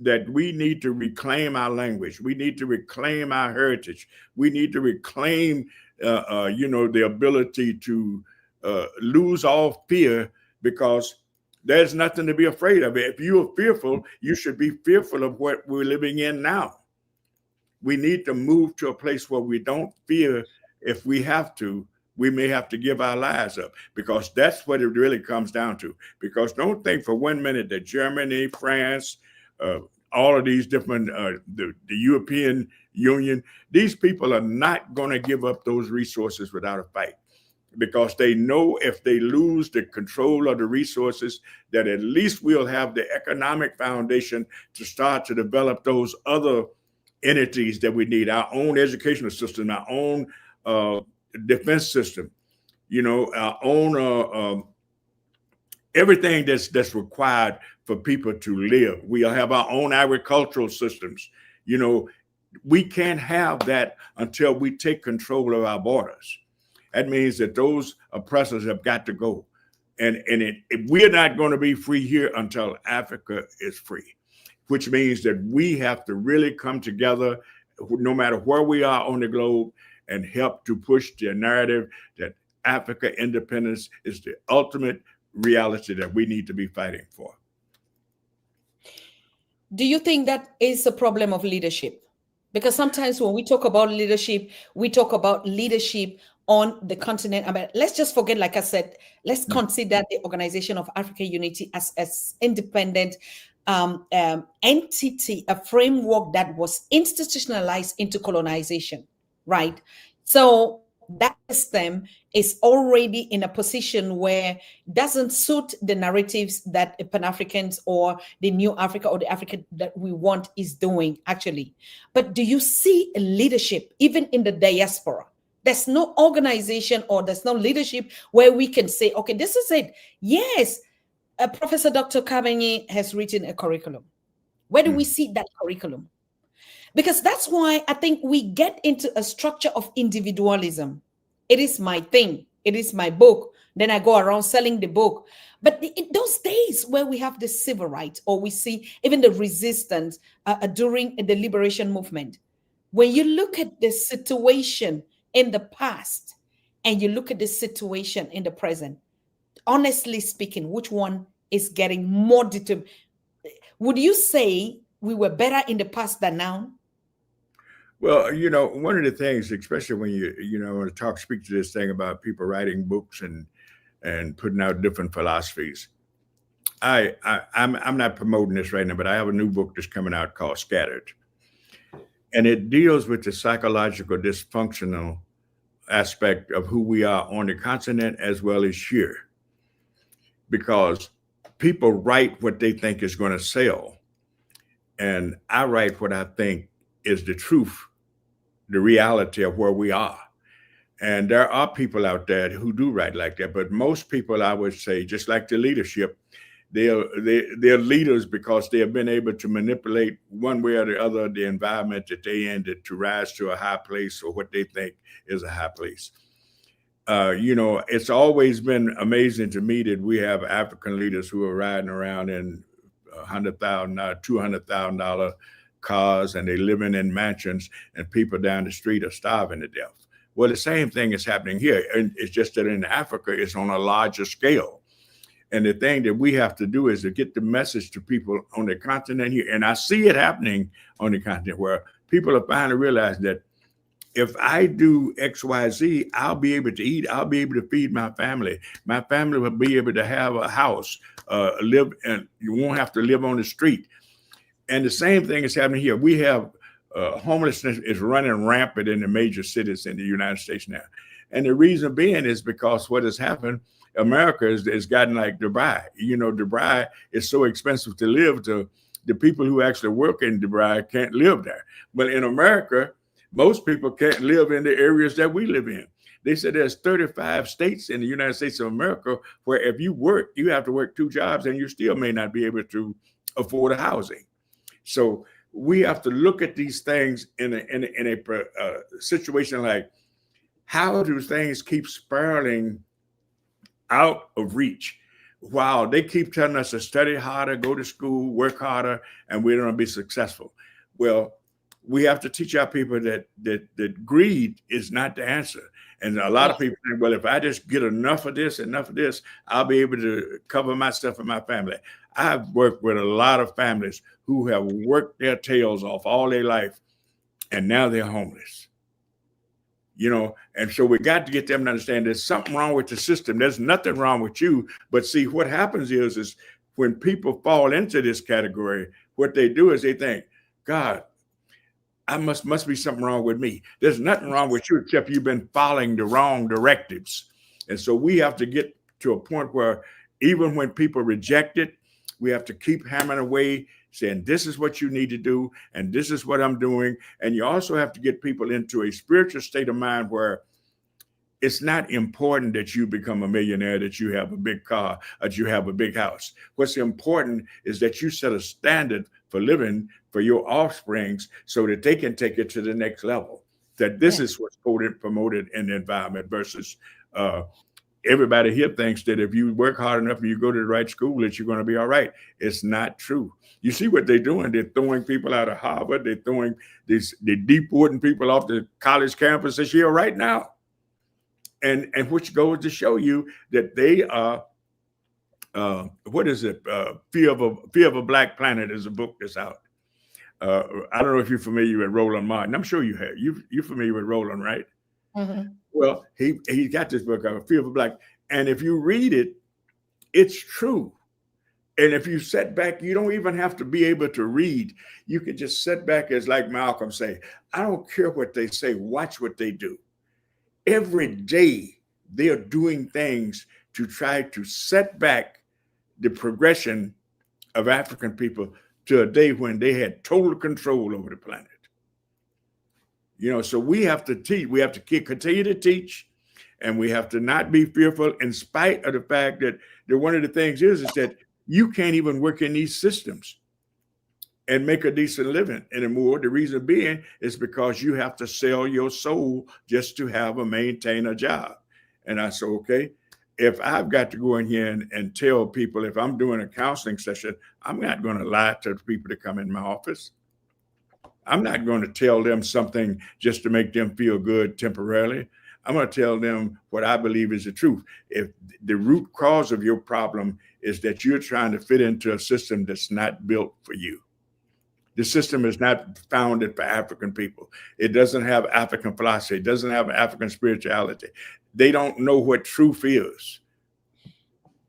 that we need to reclaim our language. We need to reclaim our heritage. We need to reclaim, the ability to lose all fear because there's nothing to be afraid of. If you are fearful, you should be fearful of what we're living in now. We need to move to a place where we don't fear. If we have to, we may have to give our lives up because that's what it really comes down to. Because don't think for 1 minute that Germany, France, all of these different, the European Union, these people are not going to give up those resources without a fight because they know if they lose the control of the resources, that at least we'll have the economic foundation to start to develop those other entities that we need, our own educational system, our own defense system, our own everything that's required for people to live. We'll have our own agricultural systems. We can't have that until we take control of our borders. That means that those oppressors have got to go. And we're not going to be free here until Africa is free, which means that we have to really come together, no matter where we are on the globe, and help to push the narrative that Africa independence is the ultimate reality that we need to be fighting for. Do you think that is a problem of leadership? Because sometimes when we talk about leadership, we talk about leadership on the continent. I mean, let's just forget, like I said, let's consider the Organization of African Unity as independent entity, a framework that was institutionalized into colonization, right? So that system is already in a position where it doesn't suit the narratives that Pan-Africans or the new Africa or the Africa that we want is doing, actually. But do you see a leadership, even in the diaspora? There's no organization or there's no leadership where we can say, okay, this is it. Yes, Professor Dr. Kabanye has written a curriculum. Where do we see that curriculum? Because that's why I think we get into a structure of individualism. It is my thing. It is my book. Then I go around selling the book. But in those days where we have the civil rights, or we see even the resistance during the liberation movement, when you look at the situation in the past and you look at the situation in the present, honestly speaking, which one is getting more determined? Would you say we were better in the past than now? Well, one of the things, especially when you want to speak to this thing about people writing books and putting out different philosophies. I'm not promoting this right now, but I have a new book that's coming out called Scattered, and it deals with the psychological dysfunctional aspect of who we are on the continent as well as here, because people write what they think is going to sell, and I write what I think is the truth, the reality of where we are. And there are people out there who do write like that, but most people, I would say, just like the leadership, they're leaders because they have been able to manipulate one way or the other the environment that they in to rise to a high place or what they think is a high place. It's always been amazing to me that we have African leaders who are riding around in $100,000, $200,000 cars, and they living in mansions, and people down the street are starving to death. Well, the same thing is happening here, and it's just that in Africa, it's on a larger scale. And the thing that we have to do is to get the message to people on the continent here, and I see it happening on the continent where people are finally realizing that if I do X, Y, Z, I'll be able to eat. I'll be able to feed my family. My family will be able to have a house, live, and you won't have to live on the street. And the same thing is happening here. We have homelessness is running rampant in the major cities in the United States now. And the reason being is because what has happened, America has gotten like Dubai. Dubai is so expensive to live to. The people who actually work in Dubai can't live there. But in America, most people can't live in the areas that we live in. They said there's 35 states in the United States of America where if you work, you have to work 2 jobs and you still may not be able to afford a housing. So we have to look at these things in a situation like, how do things keep spiraling out of reach while they keep telling us to study harder, go to school, work harder, and we're going to be successful? Well, we have to teach our people that greed is not the answer. And a lot of people think, well, if I just get enough of this, I'll be able to cover myself and my family. I've worked with a lot of families who have worked their tails off all their life, and now they're homeless. And so we got to get them to understand there's something wrong with the system. There's nothing wrong with you. But see, what happens is when people fall into this category, what they do is they think, God, I must be something wrong with me. There's nothing wrong with you except you've been following the wrong directives. And so we have to get to a point where even when people reject it, we have to keep hammering away, saying, this is what you need to do, and this is what I'm doing. And you also have to get people into a spiritual state of mind where it's not important that you become a millionaire, that you have a big car, that you have a big house. What's important is that you set a standard for living for your offsprings so that they can take it to the next level. That this is what's promoted in the environment versus everybody here thinks that if you work hard enough and you go to the right school, that you're going to be all right. It's not true. You see what they're doing. They're throwing people out of Harvard. They're deporting people off the college campus this year right now. And which goes to show you that they are, what is it? Fear of a Black Planet is a book that's out. I don't know if you're familiar with Roland Martin. I'm sure you have. You're familiar with Roland, right? Mm-hmm. Well, he got this book, Fear of a Black. And if you read it, it's true. And if you sit back, you don't even have to be able to read. You can just sit back, as like Malcolm say, I don't care what they say, watch what they do. Every day, they're doing things to try to set back the progression of African people to a day when they had total control over the planet. So we have to teach. We have to continue to teach, and we have to not be fearful in spite of the fact that one of the things is that you can't even work in these systems and make a decent living anymore. The reason being is because you have to sell your soul just to maintain a job. And I said, okay, if I've got to go in here and tell people, if I'm doing a counseling session, I'm not going to lie to the people that come in my office. I'm not going to tell them something just to make them feel good temporarily. I'm going to tell them what I believe is the truth. If the root cause of your problem is that you're trying to fit into a system that's not built for you. The system is not founded for African people. It doesn't have African philosophy. It doesn't have African spirituality. They don't know what truth is.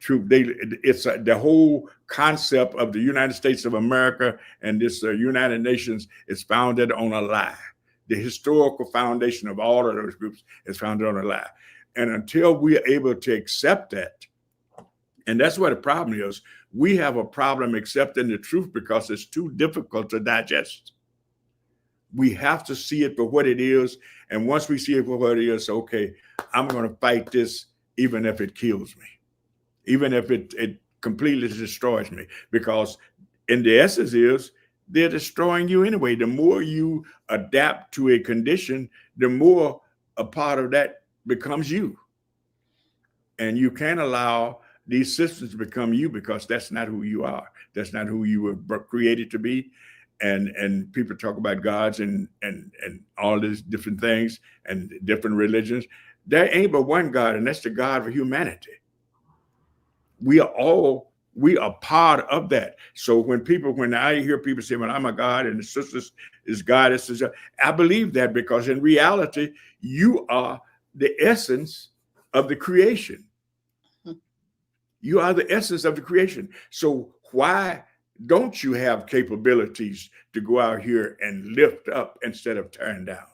It's the whole concept of the United States of America and this United Nations is founded on a lie. The historical foundation of all of those groups is founded on a lie. And until we are able to accept that, and that's what the problem is, we have a problem accepting the truth because it's too difficult to digest. We have to see it for what it is. And once we see it for what it is, okay, I'm going to fight this even if it kills me, even if it completely destroys me, because in the essence is they're destroying you anyway. The more you adapt to a condition, the more a part of that becomes you. And you can't allow these systems to become you, because that's not who you are. That's not who you were created to be. And people talk about gods and all these different things and different religions. There ain't but one God, and that's the God of humanity. We are part of that. So when I hear people say, "Well, I'm a God and the sisters is goddesses," I believe that, because in reality, you are the essence of the creation. You are the essence of the creation. So why don't you have capabilities to go out here and lift up instead of tearing down?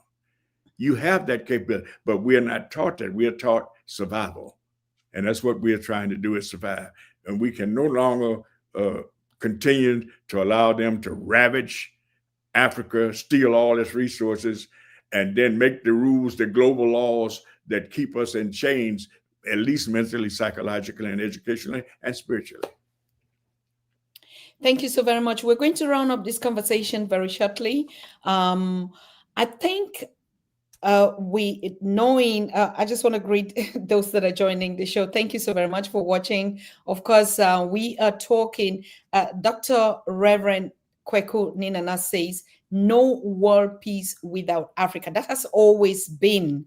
You have that capability, but we are not taught that. We are taught survival. And that's what we are trying to do, is survive. And we can no longer uh, continue to allow them to ravage Africa, steal all its resources, and then make the rules, the global laws that keep us in chains, at least mentally, psychologically, and educationally, and spiritually. Thank you so very much. We're going to round up this conversation very shortly. I think we knowing I just want to greet those that are joining the show. Thank you so very much for watching. Of course, we are talking, Dr. Reverend Kweku Niinana says no world peace without Africa. That has always been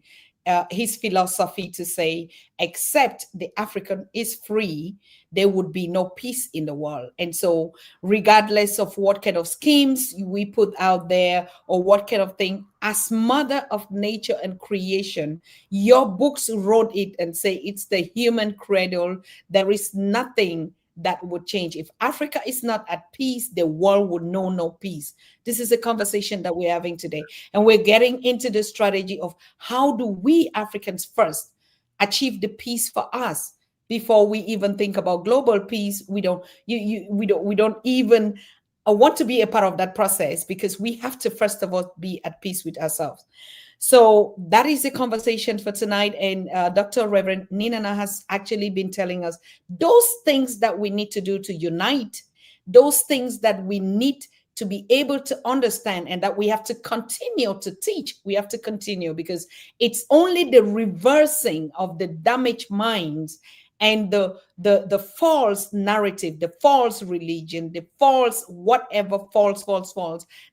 his philosophy, to say, except the African is free, there would be no peace in the world. And so, regardless of what kind of schemes we put out there or what kind of thing, as mother of nature and creation, your books wrote it and say it's the human cradle. There is nothing that would change. If Africa is not at peace, the world would know no peace. This is a conversation that we're having today. And we're getting into the strategy of how do we Africans first achieve the peace for us before we even think about global peace. We don't even want to be a part of that process, because we have to first of all be at peace with ourselves. So that is the conversation for tonight. And Dr. Reverend Niinana has actually been telling us those things that we need to do to unite, those things that we need to be able to understand, and that we have to continue to teach. We have to continue, because it's only the reversing of the damaged minds and the false narrative, the false religion, the false whatever, false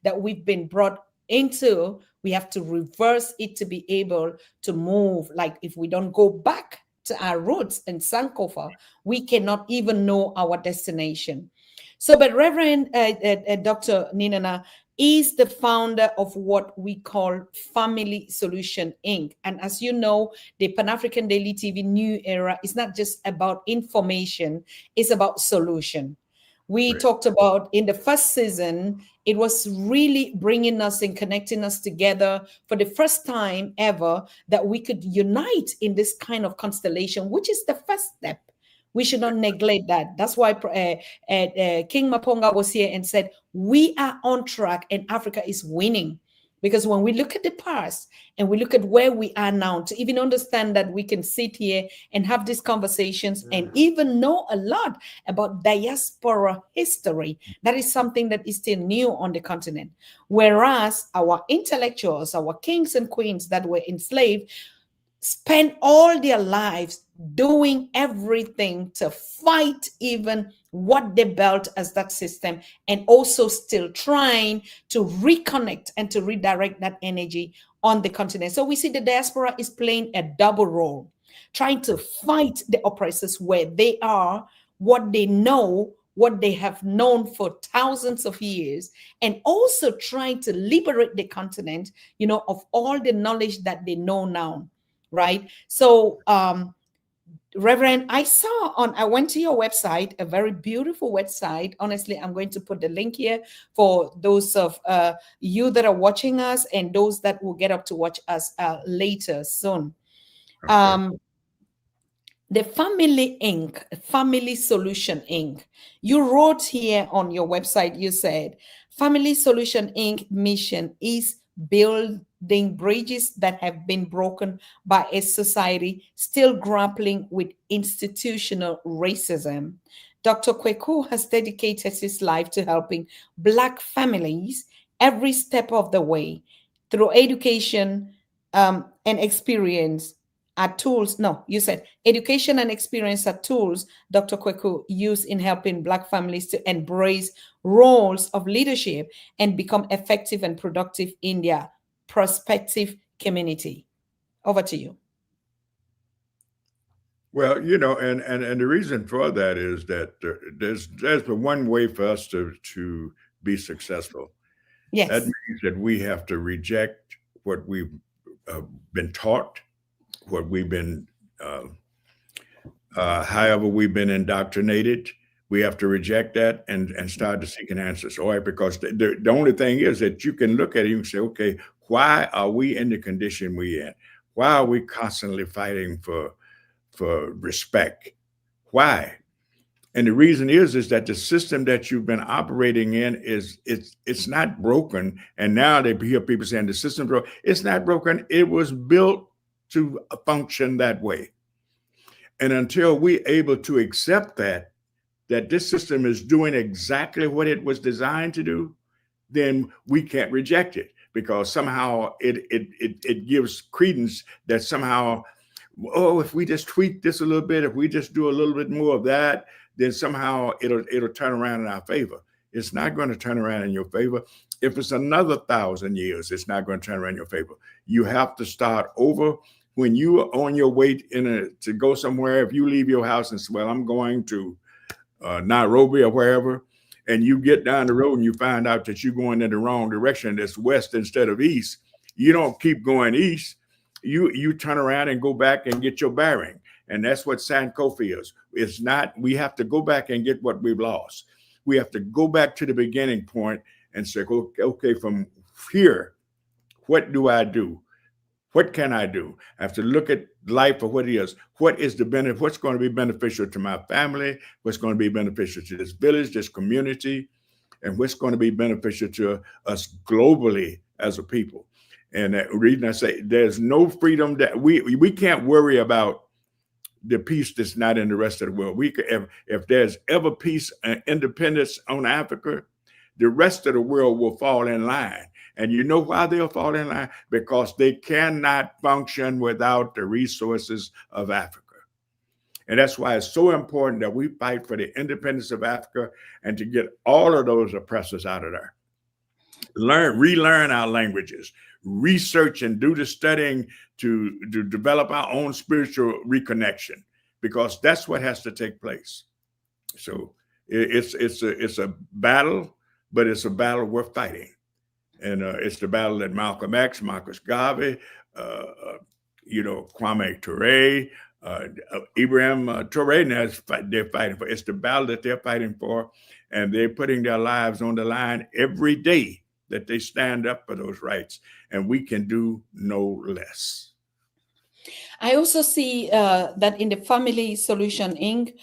that we've been brought into. We have to reverse it to be able to move. Like, if we don't go back to our roots and Sankofa, we cannot even know our destination. So, but Reverend Dr. Niinana is the founder of what we call Family Solution Inc. And as you know, the Pan-African Daily TV New Era is not just about information, it's about solution. We Right. talked about in the first season, it was really bringing us and connecting us together for the first time ever, that we could unite in this kind of constellation, which is the first step. We should not neglect that. That's why King Maponga was here and said, we are on track and Africa is winning. Because when we look at the past and we look at where we are now, to even understand that we can sit here and have these conversations and even know a lot about diaspora history, that is something that is still new on the continent. Whereas our intellectuals, our kings and queens that were enslaved, spend all their lives doing everything to fight even what they built as that system, and also still trying to reconnect and to redirect that energy on the continent. So we see the diaspora is playing a double role, trying to fight the oppressors where they are, what they know, what they have known for thousands of years, and also trying to liberate the continent, of all the knowledge that they know now. Right. So, Reverend, I went to your website, a very beautiful website. Honestly, I'm going to put the link here for those of you that are watching us and those that will get up to watch us later soon. Okay. The Family Inc., Family Solution Inc. You wrote here on your website, you said, Family Solution Inc. mission is building bridges that have been broken by a society still grappling with institutional racism. Dr. Kweku has dedicated his life to helping Black families every step of the way through education and experience, are tools. No, you said education and experience are tools Dr. Kweku use in helping Black families to embrace roles of leadership and become effective and productive in their prospective community. Over to you. Well, and the reason for that is that there's the one way for us to be successful. That Yes. means that we have to reject what we've been taught, what we've been, however we've been indoctrinated. We have to reject that and start to seeking answers. All right, because the only thing is that you can look at it and say, okay, why are we in the condition we're in? Why are we constantly fighting for respect? Why? And the reason is that the system that you've been operating in it's not broken. And now they hear people saying the system's broken. It's not broken. It was built to function that way. And until we're able to accept that this system is doing exactly what it was designed to do, then we can't reject it because somehow it gives credence that somehow, oh, if we just tweak this a little bit, if we just do a little bit more of that, then somehow it'll turn around in our favor. It's not going to turn around in your favor. If it's another 1,000 years, it's not going to turn around in your favor. You have to start over. When you are on your way to go somewhere, if you leave your house and say, well, I'm going to Nairobi or wherever, and you get down the road and you find out that you're going in the wrong direction, it's west instead of east, you don't keep going east. You turn around and go back and get your bearing. And that's what Sankofa is. It's not, we have to go back and get what we've lost. We have to go back to the beginning point and say, okay, from here, what do I do? What can I do? I have to look at life for what it is. What is the benefit? What's going to be beneficial to my family? What's going to be beneficial to this village, this community, and what's going to be beneficial to us globally as a people? And the reason I say there's no freedom that we can't worry about the peace that's not in the rest of the world. If there's ever peace and independence on Africa, the rest of the world will fall in line. And you know why they'll fall in line? Because they cannot function without the resources of Africa. And that's why it's so important that we fight for the independence of Africa and to get all of those oppressors out of there. Relearn our languages, research and do the studying to develop our own spiritual reconnection, because that's what has to take place. So it's a battle, but it's a battle worth fighting. And it's the battle that Malcolm X, Marcus Garvey, Kwame Ture, Ibrahim Traoré, they're fighting for. It's the battle that they're fighting for, and they're putting their lives on the line every day that they stand up for those rights, and we can do no less. I also see that in the Family Solution Inc.,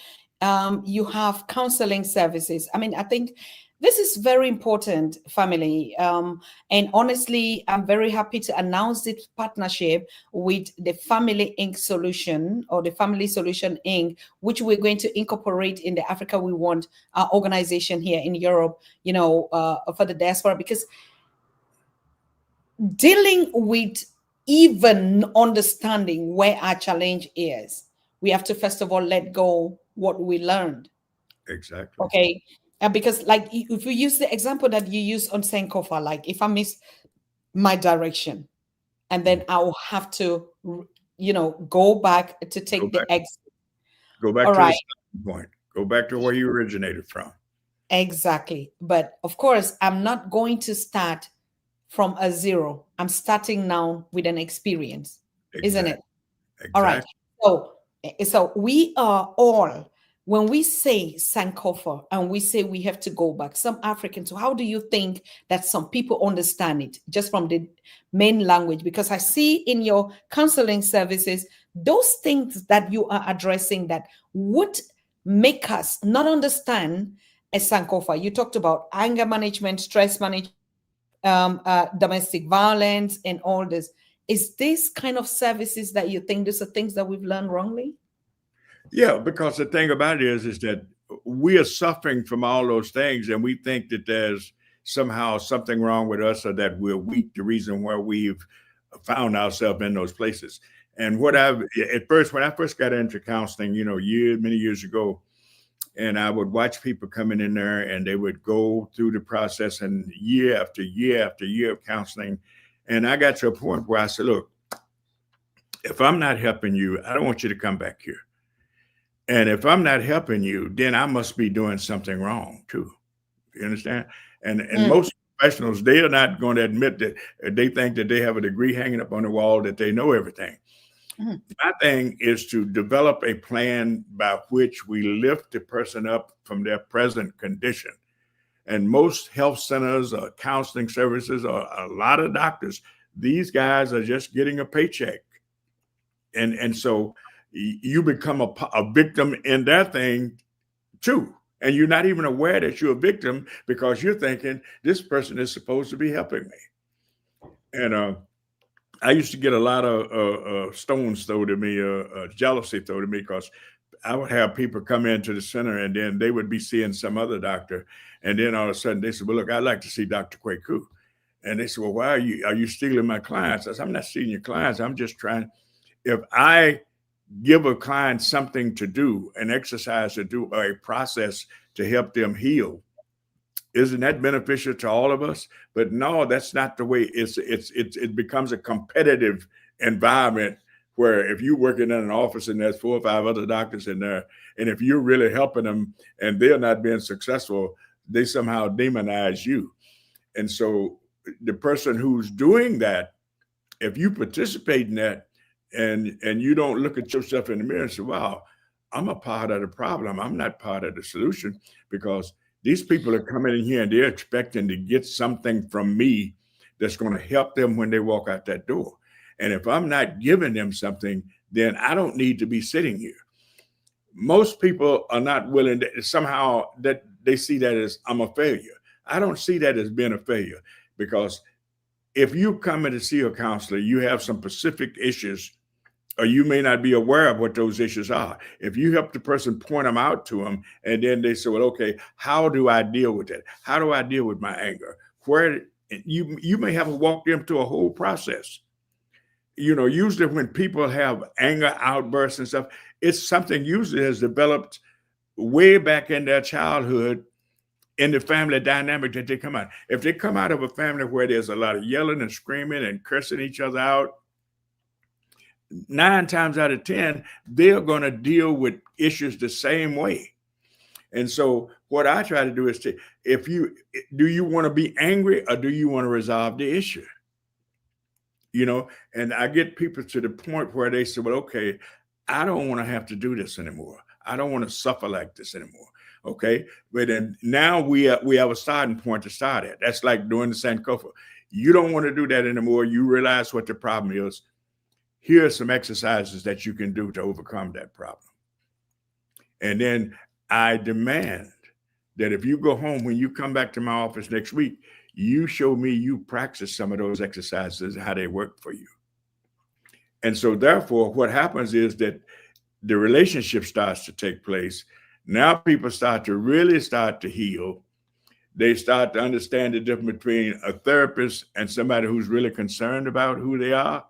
you have counseling services. I mean, I think this is very important, family. And honestly, I'm very happy to announce this partnership with the Family Inc. Solution, or the Family Solution Inc., which we're going to incorporate in the Africa We Want organization here in Europe, for the diaspora, because dealing with even understanding where our challenge is, we have to first of all let go what we learned. Exactly. Okay. Because like if you use the example that you use on Sankofa, like if I miss my direction and then I'll have to, go back to take the exit. Go back All to right. the starting point. Go back to where you originated from. Exactly. But of course, I'm not going to start from a zero. I'm starting now with an experience, isn't it? Exactly. All right. So we are all, when we say Sankofa and we say we have to go back, some Africans, so how do you think that some people understand it just from the main language? Because I see in your counseling services, those things that you are addressing that would make us not understand a Sankofa. You talked about anger management, stress management, domestic violence, and all this. Is this kind of services that you think these are things that we've learned wrongly? Yeah, because the thing about it is that we are suffering from all those things, and we think that there's somehow something wrong with us or that we're weak, the reason why we've found ourselves in those places. And what I've at first, when I first got into counseling, many years ago, and I would watch people coming in there and they would go through the process and year after year after year of counseling. And I got to a point where I said, look, if I'm not helping you, I don't want you to come back here. And if I'm not helping you, then I must be doing something wrong too. You understand? And most professionals, they are not going to admit that they think that they have a degree hanging up on the wall, that they know everything. My thing is to develop a plan by which we lift the person up from their present condition. And most health centers or counseling services or a lot of doctors, these guys are just getting a paycheck. And so you become a victim in that thing too. And you're not even aware that you're a victim because you're thinking this person is supposed to be helping me. And I used to get a lot of stones thrown at me, jealousy thrown at me, because I would have people come into the center and then they would be seeing some other doctor. And then all of a sudden they said, well, look, I'd like to see Dr. Kweku. And they said, well, why are you stealing my clients? I said, I'm not stealing your clients. I'm just trying. If I give a client something to do, an exercise to do, or a process to help them heal, isn't that beneficial to all of us? But no, that's not the way. It becomes a competitive environment where if you're working in an office and there's 4 or 5 other doctors in there, and if you're really helping them and they're not being successful, they somehow demonize you. And so the person who's doing that, if you participate in that and you don't look at yourself in the mirror and say, wow, I'm a part of the problem, I'm not part of the solution, because these people are coming in here and they're expecting to get something from me that's going to help them when they walk out that door. And if I'm not giving them something, then I don't need to be sitting here. Most people are not willing to, somehow that they see that as I'm a failure. I don't see that as being a failure, because if you come in to see a counselor, you have some specific issues, or you may not be aware of what those issues are. If you help the person point them out to them, and then they say, well, okay, how do I deal with it? How do I deal with my anger? Where you may have to walk them through a whole process. Usually when people have anger outbursts and stuff, it's something usually has developed way back in their childhood, in the family dynamic that they come out. If they come out of a family where there's a lot of yelling and screaming and cursing each other out, 9 times out of 10, they're going to deal with issues the same way. And so what I try to do is do you want to be angry, or do you want to resolve the issue? And I get people to the point where they say, well, okay, I don't want to have to do this anymore. I don't want to suffer like this anymore. Okay. But then now we have a starting point to start at. That's like doing the Sankofa. You don't want to do that anymore. You realize what the problem is. Here are some exercises that you can do to overcome that problem. And then I demand that if you go home, when you come back to my office next week, you show me you practice some of those exercises, how they work for you. And so therefore, what happens is that the relationship starts to take place. Now people start to heal. They start to understand the difference between a therapist and somebody who's really concerned about who they are.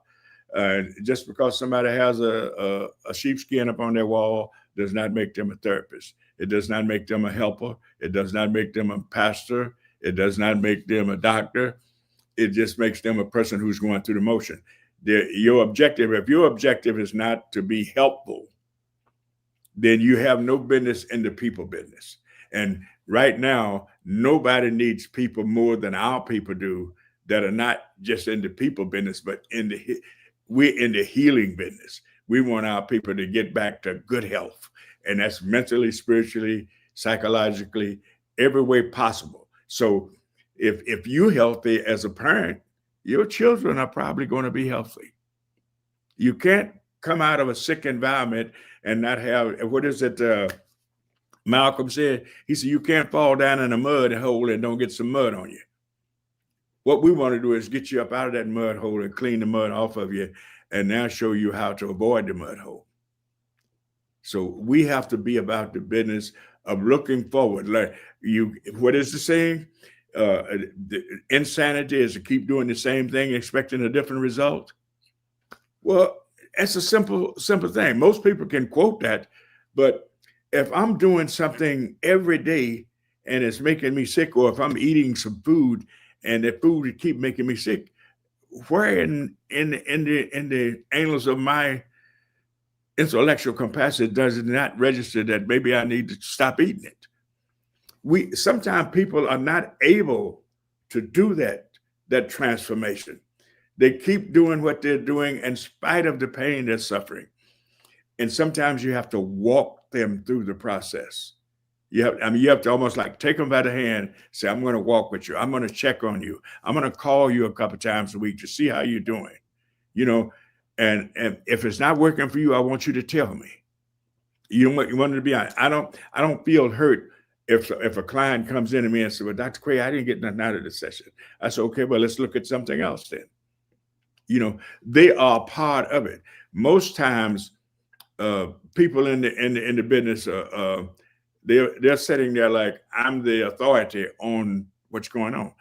Just because somebody has a sheepskin up on their wall does not make them a therapist. It does not make them a helper. It does not make them a pastor. It does not make them a doctor. It just makes them a person who's going through the motion. If your objective is not to be helpful, then you have no business in the people business. And right now, nobody needs people more than our people do, that are not just in the people business, but we're in the healing business. We want our people to get back to good health. And that's mentally, spiritually, psychologically, every way possible. So if you're healthy as a parent, your children are probably going to be healthy. You can't come out of a sick environment and not have, what is it Malcolm said? He said, you can't fall down in a mud hole and don't get some mud on you. What we want to do is get you up out of that mud hole and clean the mud off of you, and now show you how to avoid the mud hole. So we have to be about the business of looking forward. What is the saying? The insanity is to keep doing the same thing, expecting a different result. Well, It's a simple thing. Most people can quote that, but if I'm doing something every day and it's making me sick, or if I'm eating some food and the food would keep making me sick, where in the annals of my intellectual capacity does it not register that maybe I need to stop eating it? We sometimes people are not able to do that transformation. They keep doing what they're doing in spite of the pain they're suffering. And sometimes you have to walk them through the process. You have to almost like take them by the hand, say, I'm going to walk with you. I'm going to check on you. I'm going to call you a couple times a week to see how you're doing, you know, and if it's not working for you, I want you to tell me. You want to be honest. I don't feel hurt if a client comes in to me and says, well, Dr. Quay, I didn't get nothing out of this session. I said, okay, well, let's look at something else then. They are part of it. Most times, people in the business, they're sitting there like, I'm the authority on what's going on.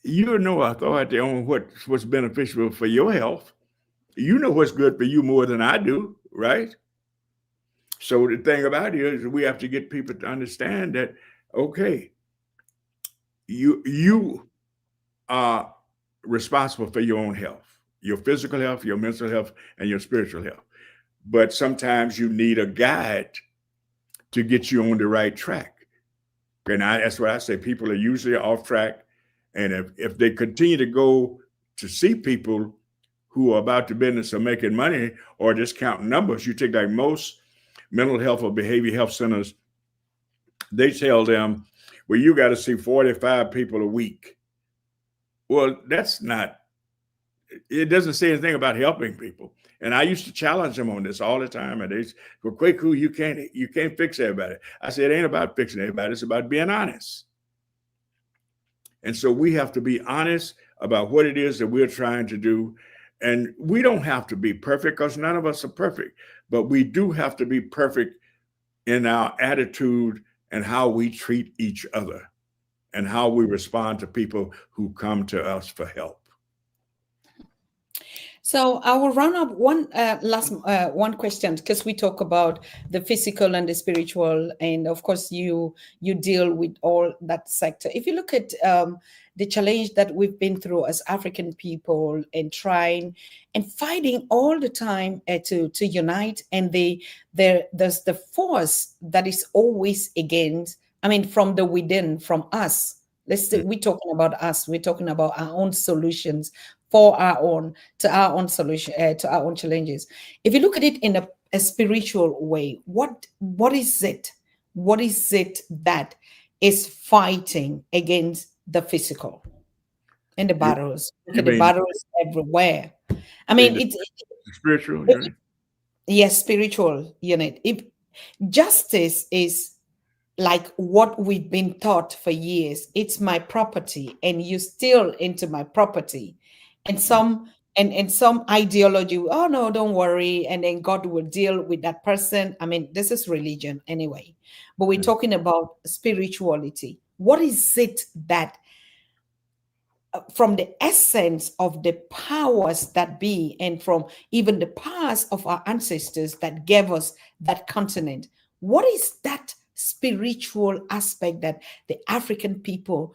You're no authority on what's beneficial for your health. You know what's good for you more than I do, right? So the thing about it is we have to get people to understand that, okay, you are responsible for your own health, your physical health, your mental health, and your spiritual health. But sometimes you need a guide to get you on the right track. And that's what I say. People are usually off track. And if they continue to go to see people who are about the business of making money or just counting numbers, you take like most mental health or behavioral health centers, they tell them, well, you got to see 45 people a week. Well, that's not, it doesn't say anything about helping people. And I used to challenge them on this all the time. And they say, well, Kweku, you can't fix everybody. I said, it ain't about fixing everybody. It's about being honest. And so we have to be honest about what it is that we're trying to do. And we don't have to be perfect because none of us are perfect, but we do have to be perfect in our attitude and how we treat each other and how we respond to people who come to us for help. So I will run up one last one question, because we talk about the physical and the spiritual, and of course you deal with all that sector. If you look at the challenge that we've been through as African people, and trying and fighting all the time to unite, and there's the force that is always against. I mean, from the within, from us. We're talking about us. We're talking about our own solutions for our own solution, to our own challenges. If you look at it in a spiritual way, what is it? What is it that is fighting against the physical and the You, battles? Look you at the mean battles everywhere. I in mean, the it's spiritual it, unit? yes, spiritual unit. If justice is like what we've been taught for years, it's my property and you steal into my property, and some ideology, oh no, don't worry, and then God will deal with that person. I mean, this is religion anyway, but we're talking about spirituality. What is it that from the essence of the powers that be, and from even the powers of our ancestors that gave us that continent, what is that spiritual aspect that the African people,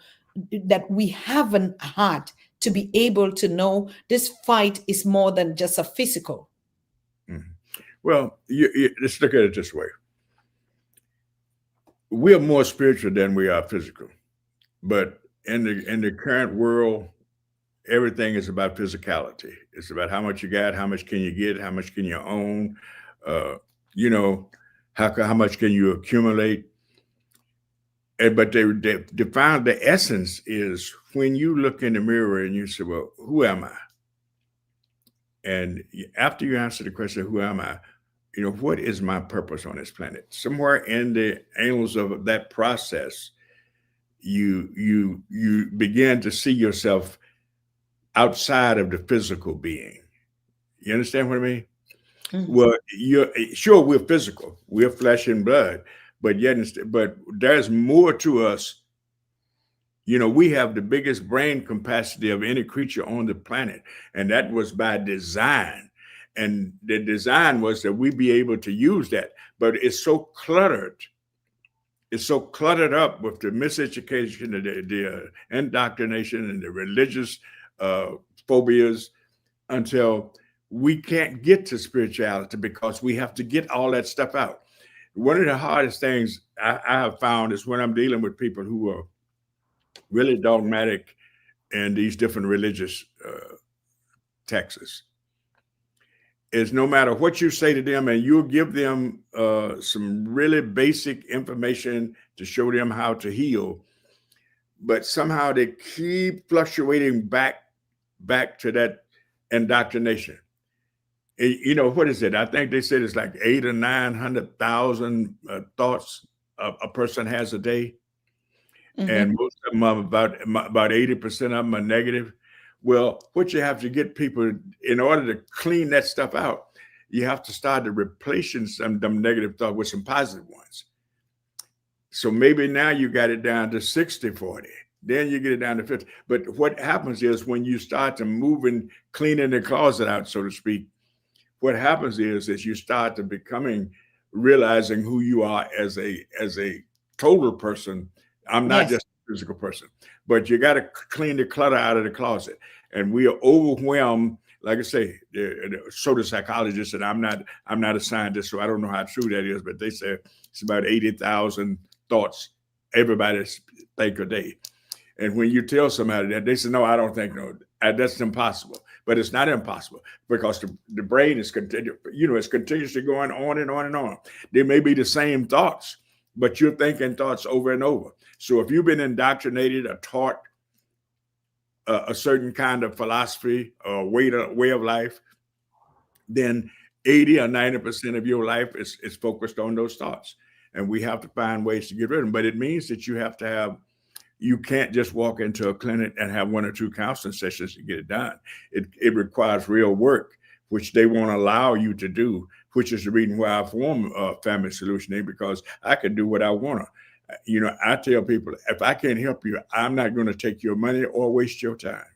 that we haven't had, to be able to know this fight is more than just a physical? Mhm. Well, let's look at it this way. We are more spiritual than we are physical. But in the current world, everything is about physicality. It's about how much you got, how much can you get, how much can you own, uh, you know, how much can you accumulate. But they define the essence is when you look in the mirror and you say, well, who am I? And after you answer the question, who am I? What is my purpose on this planet? Somewhere in the annals of that process, you begin to see yourself outside of the physical being. You understand what I mean? Mhm. Well, you're sure we're physical, we're flesh and blood, but there's more to us. We have the biggest brain capacity of any creature on the planet, and that was by design. And the design was that we be able to use that, but it's so cluttered. It's so cluttered up with the miseducation, the indoctrination, and the religious uh, phobias until we can't get to spirituality because we have to get all that stuff out. One of the hardest things I have found is when I'm dealing with people who are really dogmatic in these different religious texts is no matter what you say to them, and you'll give them some really basic information to show them how to heal, but somehow they keep fluctuating back to that indoctrination. You know, what is it? I think they said it's like 800,000 or 900,000 thoughts a person has a day, and Mm-hmm. most of them are about 80% of them are negative. Well, what you have to get people in order to clean that stuff out, you have to start to replacing some of them negative thoughts with some positive ones. So maybe now you got it down to 60-40. Then you get it down to 50. But what happens is when you start to moving, cleaning the closet out, so to speak, what happens is you start to becoming realizing who you are as a total person. I'm not Yes. just a physical person, but you got to clean the clutter out of the closet. And we are overwhelmed. Like I say, so the psychologists, and I'm not a scientist, so I don't know how true that is, but they say it's about 80,000 thoughts everybody think a day. And when you tell somebody that, they say, no, I don't think no, that's impossible. But it's not impossible because the brain is it's continuously going on and on and on. They may be the same thoughts, but you're thinking thoughts over and over. So if you've been indoctrinated or taught a certain kind of philosophy or way of life, then 80 or 90% of your life is focused on those thoughts. And we have to find ways to get rid of them. But it means that you can't just walk into a clinic and have one or two counseling sessions to get it done. It requires real work, which they won't allow you to do, which is the reason why I formed Family Solutioning, because I can do what I want to. I tell people, if I can't help you, I'm not going to take your money or waste your time,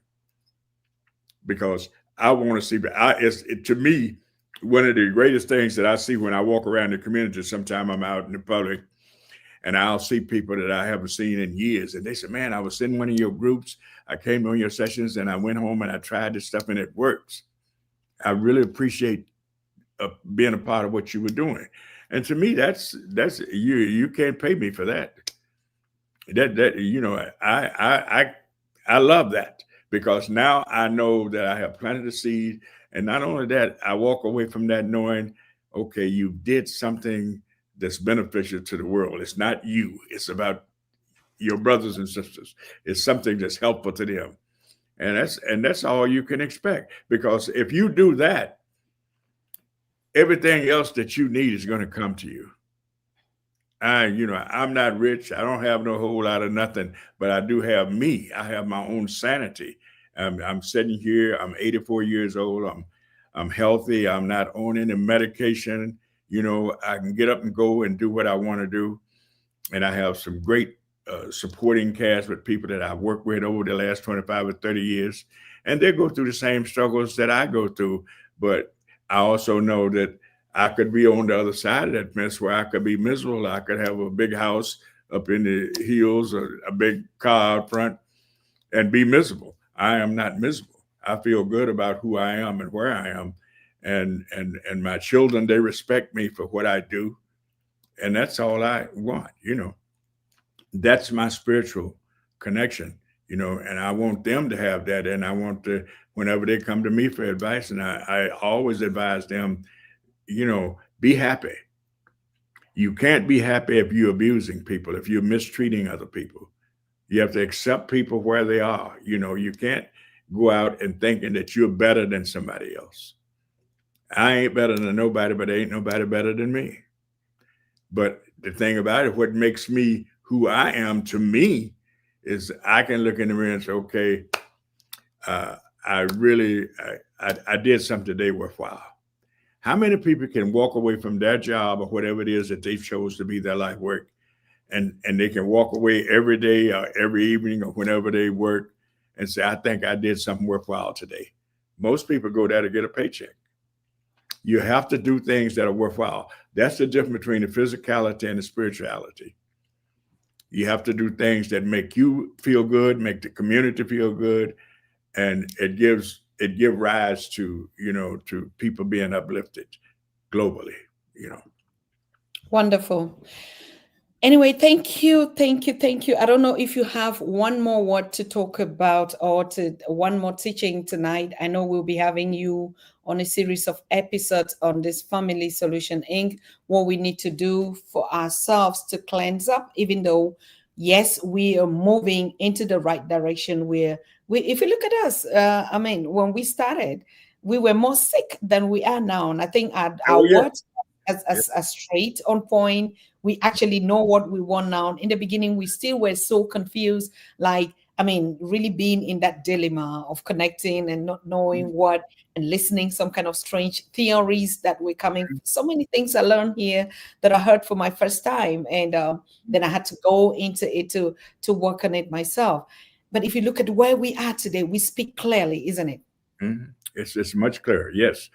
because I want to see. To me, one of the greatest things that I see when I walk around the community. Sometime I'm out in the public, and I'll see people that I haven't seen in years. And they say, man, I was in one of your groups. I came on your sessions and I went home and I tried this stuff and it works. I really appreciate being a part of what you were doing. And to me, that's you can't pay me for that. I love that, because now I know that I have planted a seed. And not only that, I walk away from that knowing, okay, you did something that's beneficial to the world. It's not you. It's about your brothers and sisters. It's something that's helpful to them. And that's all you can expect. Because if you do that, everything else that you need is going to come to you. I'm not rich. I don't have no whole lot of nothing, but I do have me. I have my own sanity. I'm sitting here. I'm 84 years old. I'm healthy. I'm not on any medication. I can get up and go and do what I want to do. And I have some great supporting cast with people that I've worked with over the last 25 or 30 years. And they go through the same struggles that I go through. But I also know that I could be on the other side of that mess where I could be miserable. I could have a big house up in the hills or a big car out front and be miserable. I am not miserable. I feel good about who I am and where I am. And my children, they respect me for what I do. And that's all I want. That's my spiritual connection, and I want them to have that. And I want to, whenever they come to me for advice, and I always advise them, be happy. You can't be happy if you're abusing people, if you're mistreating other people. You have to accept people where they are. You can't go out and thinking that you're better than somebody else. I ain't better than nobody, but ain't nobody better than me. But the thing about it, what makes me who I am to me is I can look in the mirror and say, okay, I did something today worthwhile. How many people can walk away from their job or whatever it is that they chose to be their life work, and they can walk away every day or every evening or whenever they work and say, I think I did something worthwhile today? Most people go there to get a paycheck. You have to do things that are worthwhile. That's the difference between the physicality and the spirituality. You have to do things that make you feel good, make the community feel good, and it give rise to, to people being uplifted globally. You know. Wonderful. Anyway, thank you, thank you, thank you. I don't know if you have one more word to talk about or to one more teaching tonight. I know we'll be having you on a series of episodes on this Family Solution Inc. What we need to do for ourselves to cleanse up, even though, yes, we are moving into the right direction. If you look at us, I mean, when we started, we were more sick than we are now, and I think our Oh yeah. words as straight on point. We actually know what we want now. In the beginning, we still were so confused, like, I mean, really being in that dilemma of connecting and not knowing what, and listening some kind of strange theories that were coming. So many things I learned here that I heard for my first time, and then I had to go into it to work on it myself. But if you look at where we are today, we speak clearly, isn't it? It's much clearer. Yes.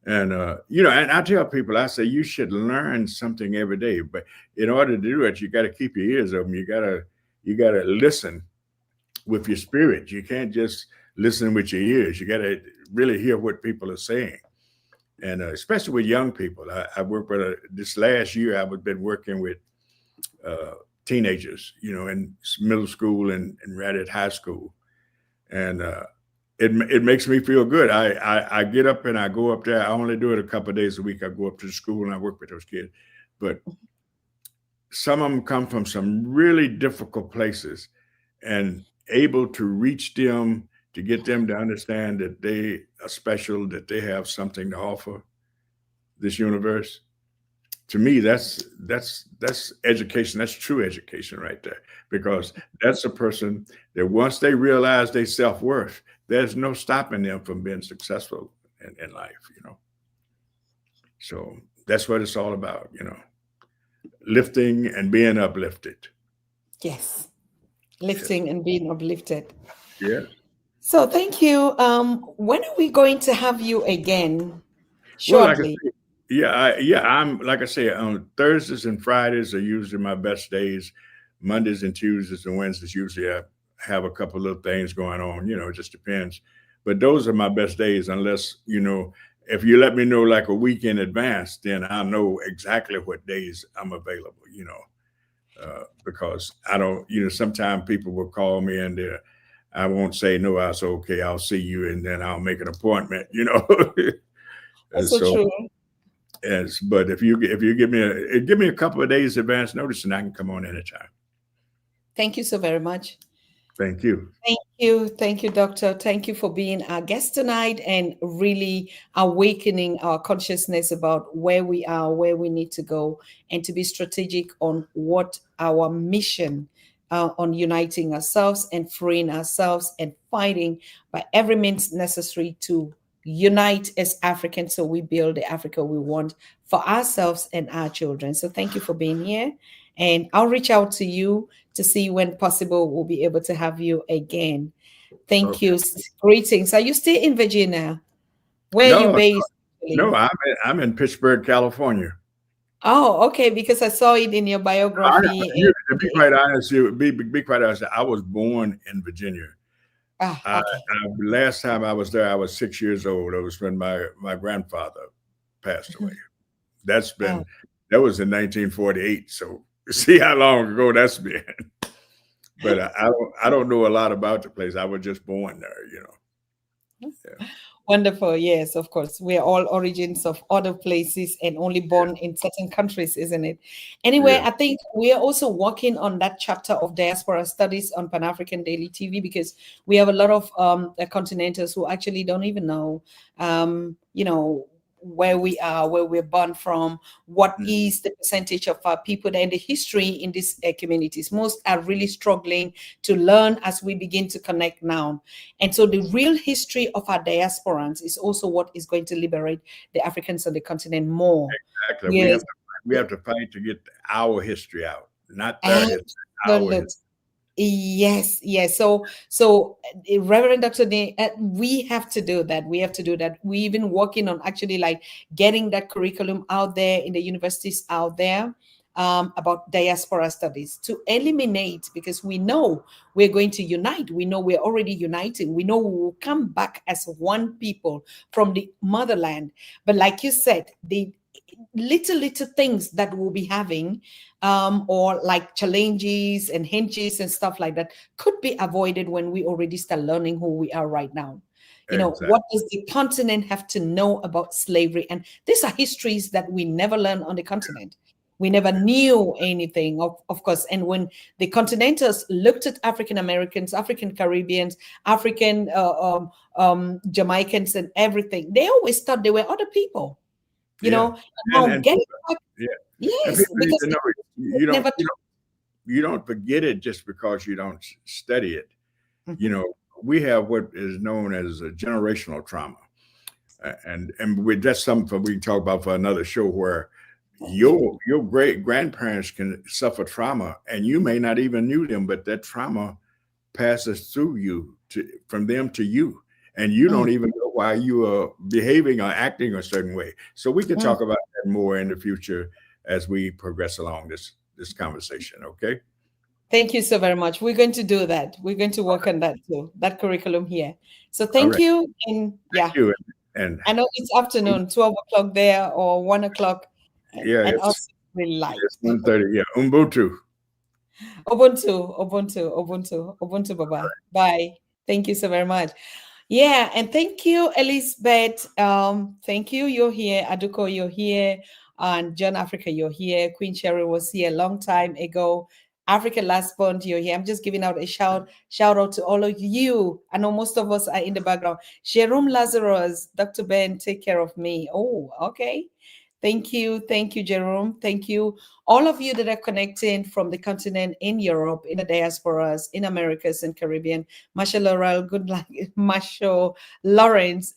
And and I tell people, I say you should learn something every day. But in order to do it, you got to keep your ears open. You gotta listen with your spirit. You can't just listen with your ears. You got to really hear what people are saying. And especially with young people, I worked with this last year. I've been working with uh, teenagers, in middle school and right at high school, and it makes me feel good. I get up and I go up there. I only do it a couple of days a week. I go up to the school and I work with those kids, but some of them come from some really difficult places, and able to reach them, to get them to understand that they are special, that they have something to offer this universe. To me, that's education. That's true education right there, because that's a person that once they realize their self-worth, there's no stopping them from being successful in life. So that's what it's all about, lifting and being uplifted. Yes, Yes. lifting and being uplifted. Yes. So thank you. When are we going to have you again? Well, like I Shortly. say, I'm like I say, on Thursdays and Fridays are usually my best days. Mondays and Tuesdays and Wednesdays usually I have a couple little things going on. It just depends. But those are my best days, unless if you let me know like a week in advance, then I know exactly what days I'm available. Because I don't. Sometimes people will call me and I won't say no. I say okay, I'll see you, and then I'll make an appointment. And That's so so true. Yes, but if you give me a couple of days advance notice, and I can come on anytime. Thank you so very much. Thank you. Thank you. Thank you, Doctor. Thank you for being our guest tonight and really awakening our consciousness about where we are, where we need to go, and to be strategic on what our mission on uniting ourselves and freeing ourselves and fighting by every means necessary to unite as Africans so we build the Africa we want for ourselves and our children. So thank you for being here. And I'll reach out to you to see when possible we'll be able to have you again. Thank Okay. you. Greetings. Are you still in Virginia? Where are you No, based? no, Actually? I'm in Pittsburgh, California. Oh, okay, because I saw it in your biography. To be quite honest, be quite honest. I was born in Virginia. Okay. Last time I was there, I was 6 years old. It was when my grandfather passed away. Mhm. That's Oh, been that was in 1948. So see how long ago that's been. But I don't know a lot about the place. I was just born there. Yeah. wonderful. Yes, of course. We're all origins of other places and only born in certain countries, isn't it? Anyway, Yeah. I think we are also working on that chapter of diaspora studies on Pan African Daily TV because we have a lot of continentals who actually don't even know, where we are, where we're born from, what Mm. is the percentage of our people and the history in these communities. Most are really struggling to learn as we begin to connect now. And so the real history of our diasporans is also what is going to liberate the Africans on the continent more. Exactly. We have Yes, to we have to fight to get our history out, not their history, our absolutely. history. Yes, yes. Reverend Dr. We have to do that. We have to do that. We've been working on actually like getting that curriculum out there in the universities out there, about diaspora studies to eliminate, because we know we're going to unite. We know we're already uniting. We know we will come back as one people from the motherland. But like you said, the little things that we'll be having, or like challenges and hinges and stuff like that, could be avoided when we already start learning who we are right now. You know, Exactly. what does the continent have to know about slavery? And these are histories that we never learned on the continent. We never knew anything, of course. And when the continentals looked at African Americans, African Caribbeans, African Jamaicans, and everything, they always thought they were other people. You Yeah. know, now And getting people, back, yeah. And yes, people need because to know it. it never. You don't forget it just because you don't study it. You Mhm. know, we have what is known as a generational trauma. That's something we can talk about for another show, where your great grandparents can suffer trauma and you may not even knew them, but that trauma passes through you to from them to you, and you don't Mm, even know why you are behaving or acting a certain way. So we can mm. talk about that more in the future as we progress along this conversation. Okay. Thank you so very much. We're going to do that. We're going to work on that too, that curriculum here. So All thank right. you. And Thank yeah, you. And I know it's afternoon, 12 o'clock there or 1 o'clock, yeah, and us really it's light. 1:30. Yeah. Ubuntu. Ubuntu, Ubuntu, Ubuntu, Ubuntu, Baba. Bye. Thank you so very much. Yeah, and thank you, Elizabeth. Thank you. You're here. Aduko, you're here. And John Africa, you're here. Queen Sherry was here a long time ago. Africa Last Bond, you're here. I'm just giving out a shout out to all of you. I know most of us are in the background. Jerome Lazarus, Dr. Ben, take care of me. Oh, okay. Thank you. Thank you, Jerome. Thank you. All of you that are connecting from the continent, in Europe, in the diasporas, in Americas and Caribbean. Masha Laurel, good night. Masha Lawrence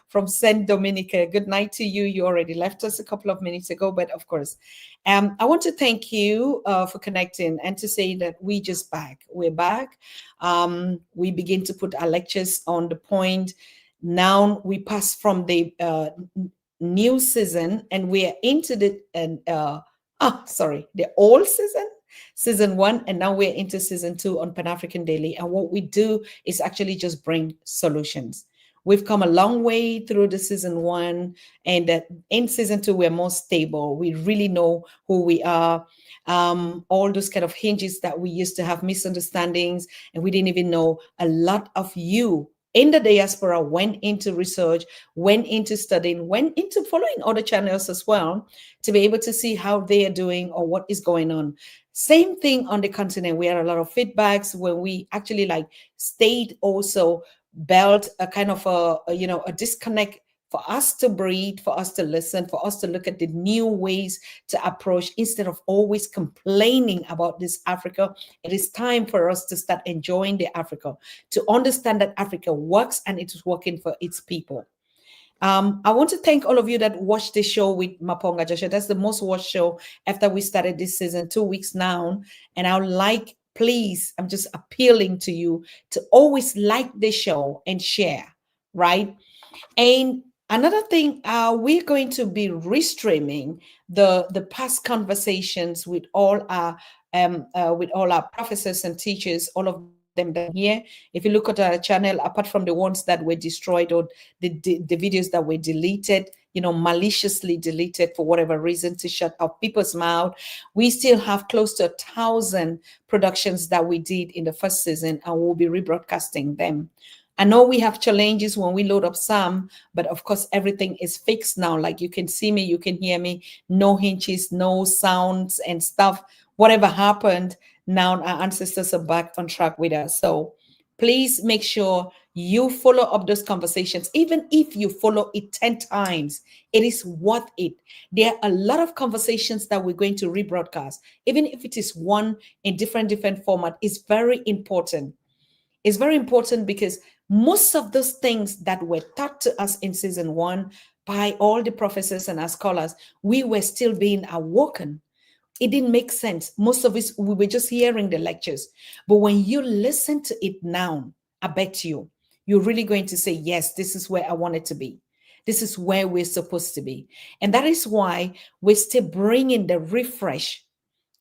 from Saint Dominica, good night to you. You already left us a couple of minutes ago, but of course, I want to thank you for connecting and to say that we just back. We're back. We begin to put our lectures on the point. Now we pass from the new season and we are into the the old season, season one, and now we're into season two on Pan African Daily. And what we do is actually just bring solutions. We've come a long way through the season one, and in season two, we're more stable. We really know who we are. All those kind of hinges that we used to have misunderstandings, and we didn't even know. A lot of you in the diaspora went into research, went into studying, went into following other channels as well to be able to see how they are doing or what is going on. Same thing on the continent. We had a lot of feedbacks when we actually like stayed also built a kind of a disconnect for us to breathe, for us to listen, for us to look at the new ways to approach instead of always complaining about this Africa. It is time for us to start enjoying the Africa, to understand that Africa works and it is working for its people. I want to thank all of you that watched the show with Maponga Joshua. That's the most watched show after we started this season, 2 weeks now. And I would like, please, I'm just appealing to you to always like the show and share, right? And another thing, we're going to be restreaming the past conversations with all our professors and teachers, all of them that are here. If you look at our channel, apart from the ones that were destroyed or the videos that were deleted, maliciously deleted for whatever reason to shut up people's mouth, we still have close to 1,000 productions that we did in the first season, and we'll be rebroadcasting them. I know we have challenges when we load up some, but of course, everything is fixed now. Like you can see me, you can hear me, no hinges, no sounds and stuff. Whatever happened, now our ancestors are back on track with us. So please make sure you follow up those conversations. Even if you follow it 10 times, it is worth it. There are a lot of conversations that we're going to rebroadcast. Even if it is one in different format, it's very important. It's very important because most of those things that were taught to us in season one by all the professors and our scholars, we were still being awoken. It didn't make sense. Most of us, we were just hearing the lectures. But when you listen to it now, I bet you're really going to say, yes, this is where I want it to be. This is where we're supposed to be. And that is why we're still bringing the refresh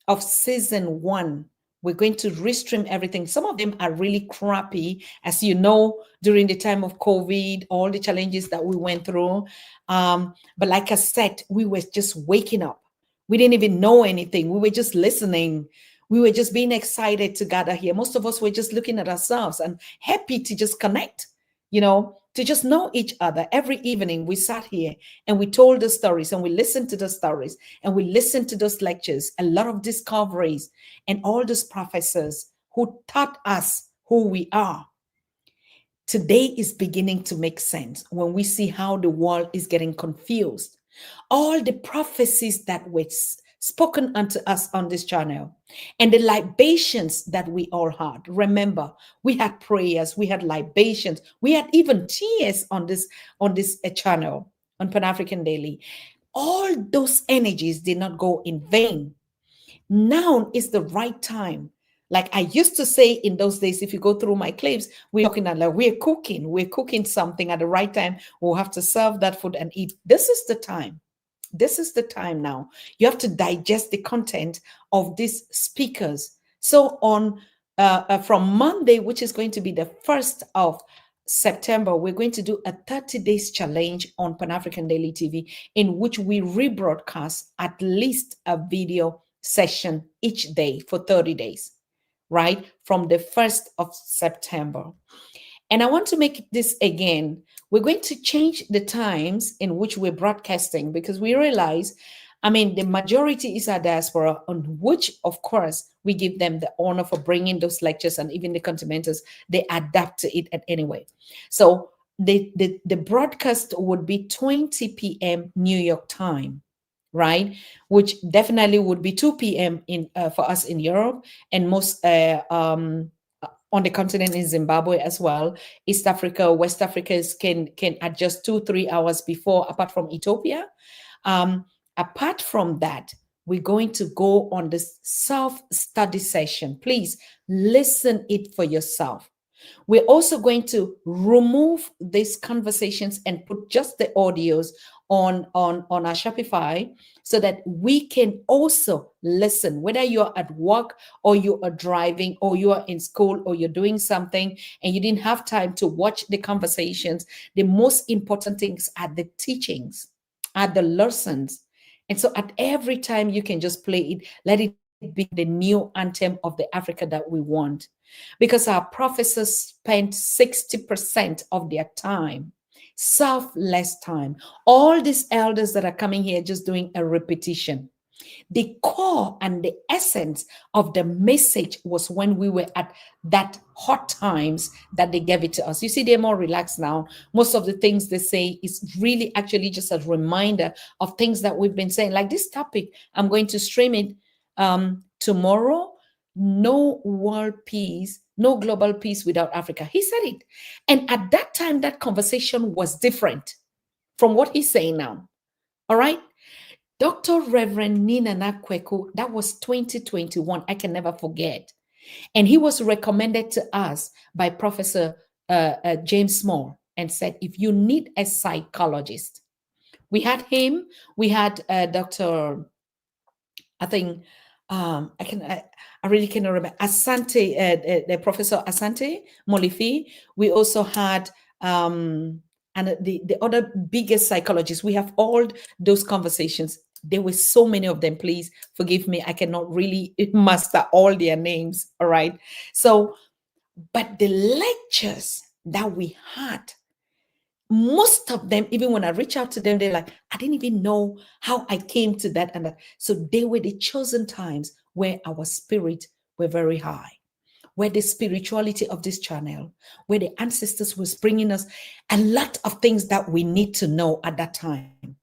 of season one. We're going to restream everything. Some of them are really crappy, as you know, during the time of COVID, all the challenges that we went through. But like I said, we were just waking up. We didn't even know anything. We were just listening. We were just being excited to gather here. Most of us were just looking at ourselves and happy to just connect, to just know each other. Every evening we sat here and we told the stories and we listened to the stories and we listened to those lectures, a lot of discoveries, and all those professors who taught us who we are. Today is beginning to make sense when we see how the world is getting confused. All the prophecies that were spoken unto us on this channel and the libations that we all had. Remember, we had prayers, we had libations, we had even tears on this channel on Pan African Daily. All those energies did not go in vain. Now is the right time. Like I used to say in those days, if you go through my clips, we're talking about like we're cooking something at the right time. We'll have to serve that food and eat. This is the time. This is the time now. You have to digest the content of these speakers. So on from Monday, which is going to be the 1st of September, we're going to do a 30 days challenge on Pan African Daily TV, in which we rebroadcast at least a video session each day for 30 days, right? From the 1st of September. And I want to make this again. We're going to change the times in which we're broadcasting because we realize, the majority is our diaspora, on which, of course, we give them the honor for bringing those lectures, and even the continentals, they adapt to it anyway. So the broadcast would be 20 p.m. New York time, right? Which definitely would be 2 p.m. for us in Europe, and most on the continent in Zimbabwe as well. East Africa, West Africa can adjust 2-3 hours before, apart from Ethiopia. Apart from that, we're going to go on this self-study session. Please listen it for yourself. We're also going to remove these conversations and put just the audios on our Shopify so that we can also listen, whether you're at work or you are driving or you are in school or you're doing something and you didn't have time to watch the conversations. The most important things are the teachings, are the lessons. And so at every time you can just play it, let it be the new anthem of the Africa that we want. Because our professors spent 60% of their time, selfless time. All these elders that are coming here just doing a repetition. The core and the essence of the message was when we were at that hot times that they gave it to us. You see, they're more relaxed now. Most of the things they say is really actually just a reminder of things that we've been saying. Like this topic, I'm going to stream it tomorrow. No world peace, no global peace without Africa. He said it. And at that time, that conversation was different from what he's saying now. All right. Dr. Reverend Niinana Kweku, that was 2021. I can never forget. And he was recommended to us by Professor James Moore and said, if you need a psychologist, we had him, we had Dr. I think, I really cannot remember, Asante, the Professor Asante Molifi. We also had, and the other biggest psychologists. We have all those conversations. There were so many of them. Please forgive me. I cannot really master all their names. All right. So, but the lectures that we had, most of them, even when I reach out to them, they're like, I didn't even know how I came to that and that. So they were the chosen times where our spirit were very high, where the spirituality of this channel, where the ancestors was bringing us a lot of things that we need to know at that time.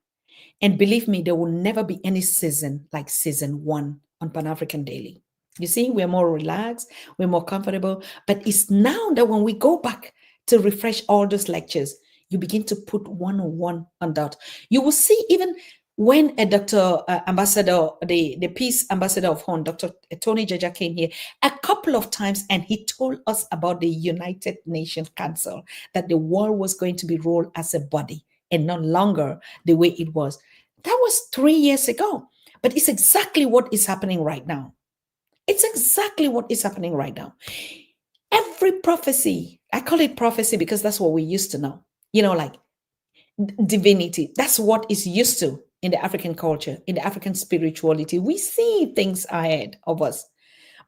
And believe me, there will never be any season like season 1 on Pan African Daily. You see, we're more relaxed, we're more comfortable. But it's now that when we go back to refresh all those lectures, you begin to put one-on-one on that. You will see even when a Dr. Ambassador, the peace ambassador of HON, Dr. Tony Jaja came here a couple of times and he told us about the United Nations Council, that the world was going to be ruled as a body and no longer the way it was. That was 3 years ago. But it's exactly what is happening right now. It's exactly what is happening right now. Every prophecy, I call it prophecy because that's what we used to know, like divinity. That's what is used to in the African culture, in the African spirituality. We see things ahead of us.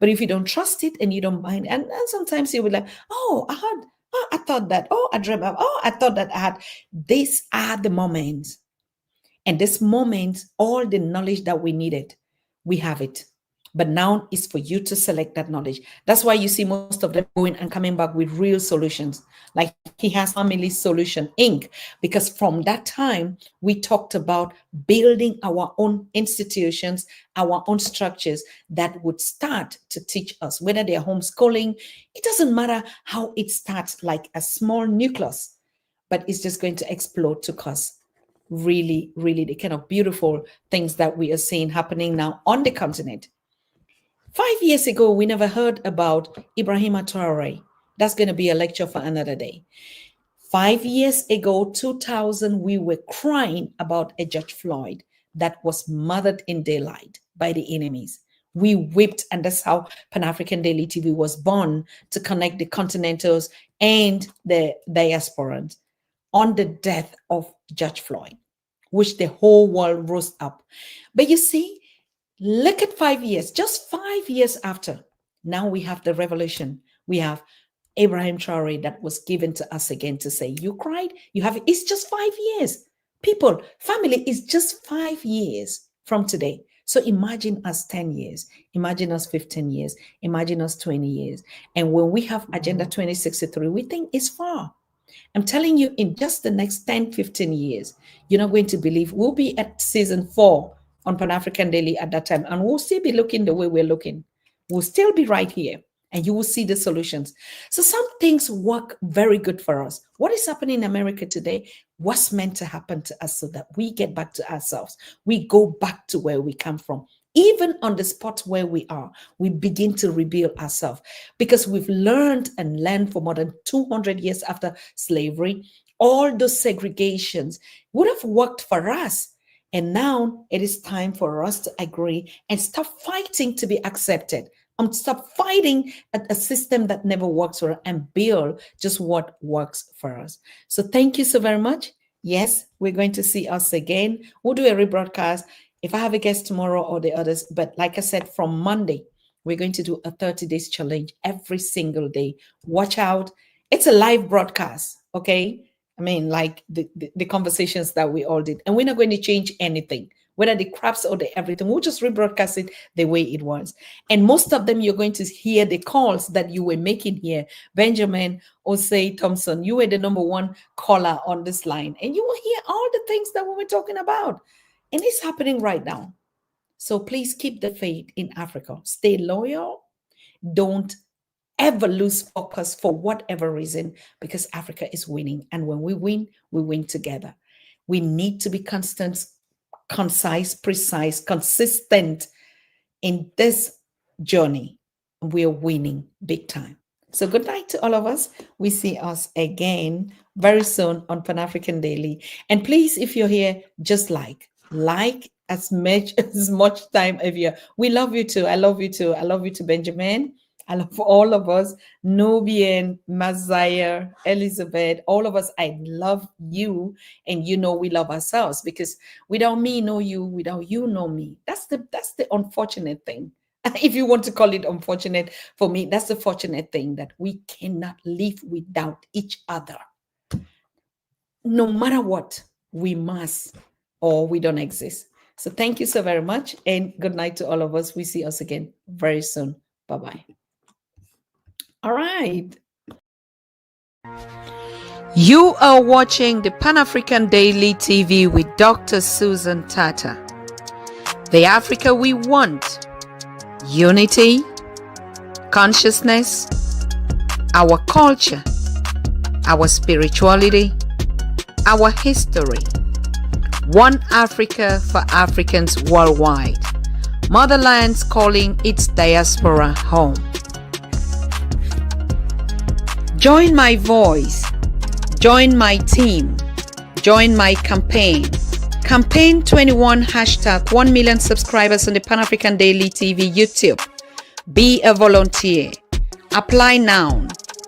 But if you don't trust it and you don't mind, and sometimes you will like, I thought that, I dreamt of, I thought that I had. These are the moments. And this moment, all the knowledge that we needed, we have it. But now it's for you to select that knowledge. That's why you see most of them going and coming back with real solutions. Like he has Family Solution Inc. Because from that time, we talked about building our own institutions, our own structures that would start to teach us, whether they're homeschooling. It doesn't matter how it starts, like a small nucleus, but it's just going to explode to cause really, really the kind of beautiful things that we are seeing happening now on the continent. 5 years ago, we never heard about Ibrahima Traore. That's going to be a lecture for another day. 5 years ago, 2000, we were crying about a George Floyd that was murdered in daylight by the enemies. We wept, and that's how Pan-African Daily TV was born, to connect the continentals and the diasporans on the death of George Floyd, which the whole world rose up. But you see, look at 5 years, just 5 years after, now we have the revolution. We have Ibrahim Traore that was given to us again to say, you cried, you have it. It's just 5 years. People, family is just 5 years from today. So imagine us 10 years, imagine us 15 years, imagine us 20 years. And when we have Agenda 2063, we think it's far. I'm telling you, in just the next 10, 15 years, you're not going to believe we'll be at season 4 on Pan-African Daily at that time, and we'll still be looking the way we're looking. We'll still be right here, and you will see the solutions. So some things work very good for us. What is happening in America today was meant to happen to us so that we get back to ourselves. We go back to where we come from. Even on the spot where we are, we begin to rebuild ourselves because we've learned for more than 200 years after slavery. All those segregations would have worked for us. And now it is time for us to agree and stop fighting to be accepted. Stop fighting a system that never works for us and build just what works for us. So thank you so very much. Yes, we're going to see us again. We'll do a rebroadcast if I have a guest tomorrow or the others. But like I said, from Monday, we're going to do a 30 days challenge every single day. Watch out. It's a live broadcast, okay? I mean, like the conversations that we all did. And we're not going to change anything, whether the crafts or the everything. We'll just rebroadcast it the way it was. And most of them, you're going to hear the calls that you were making here. Benjamin Osei Thompson, you were the number one caller on this line. And you will hear all the things that we were talking about. And it's happening right now. So please keep the faith in Africa. Stay loyal. Don't ever lose focus for whatever reason, because Africa is winning. And when we win together. We need to be constant, concise, precise, consistent in this journey. We're winning big time. So good night to all of us. We see us again very soon on Pan-African Daily. And please, if you're here, just like as much time as you. We love you too. I love you too. I love you too, Benjamin. I love all of us. Nubian, Mazaya, Elizabeth, all of us. I love you, and you know we love ourselves, because without me know you, without you know me. That's the unfortunate thing. If you want to call it unfortunate, for me, that's the fortunate thing, that we cannot live without each other. No matter what, we must, or we don't exist. So thank you so very much, and good night to all of us. We see us again very soon. Bye-bye. All right. You are watching the Pan-African Daily TV with Dr. Susan Tata. The Africa we want. Unity, consciousness, our culture, our spirituality, our history, One Africa for Africans worldwide. Motherland's calling its diaspora home. Join my voice. Join my team. Join my campaign. Campaign 21 hashtag 1 million subscribers on the Pan African Daily TV YouTube. Be a volunteer. Apply now.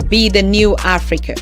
Be the new Africa.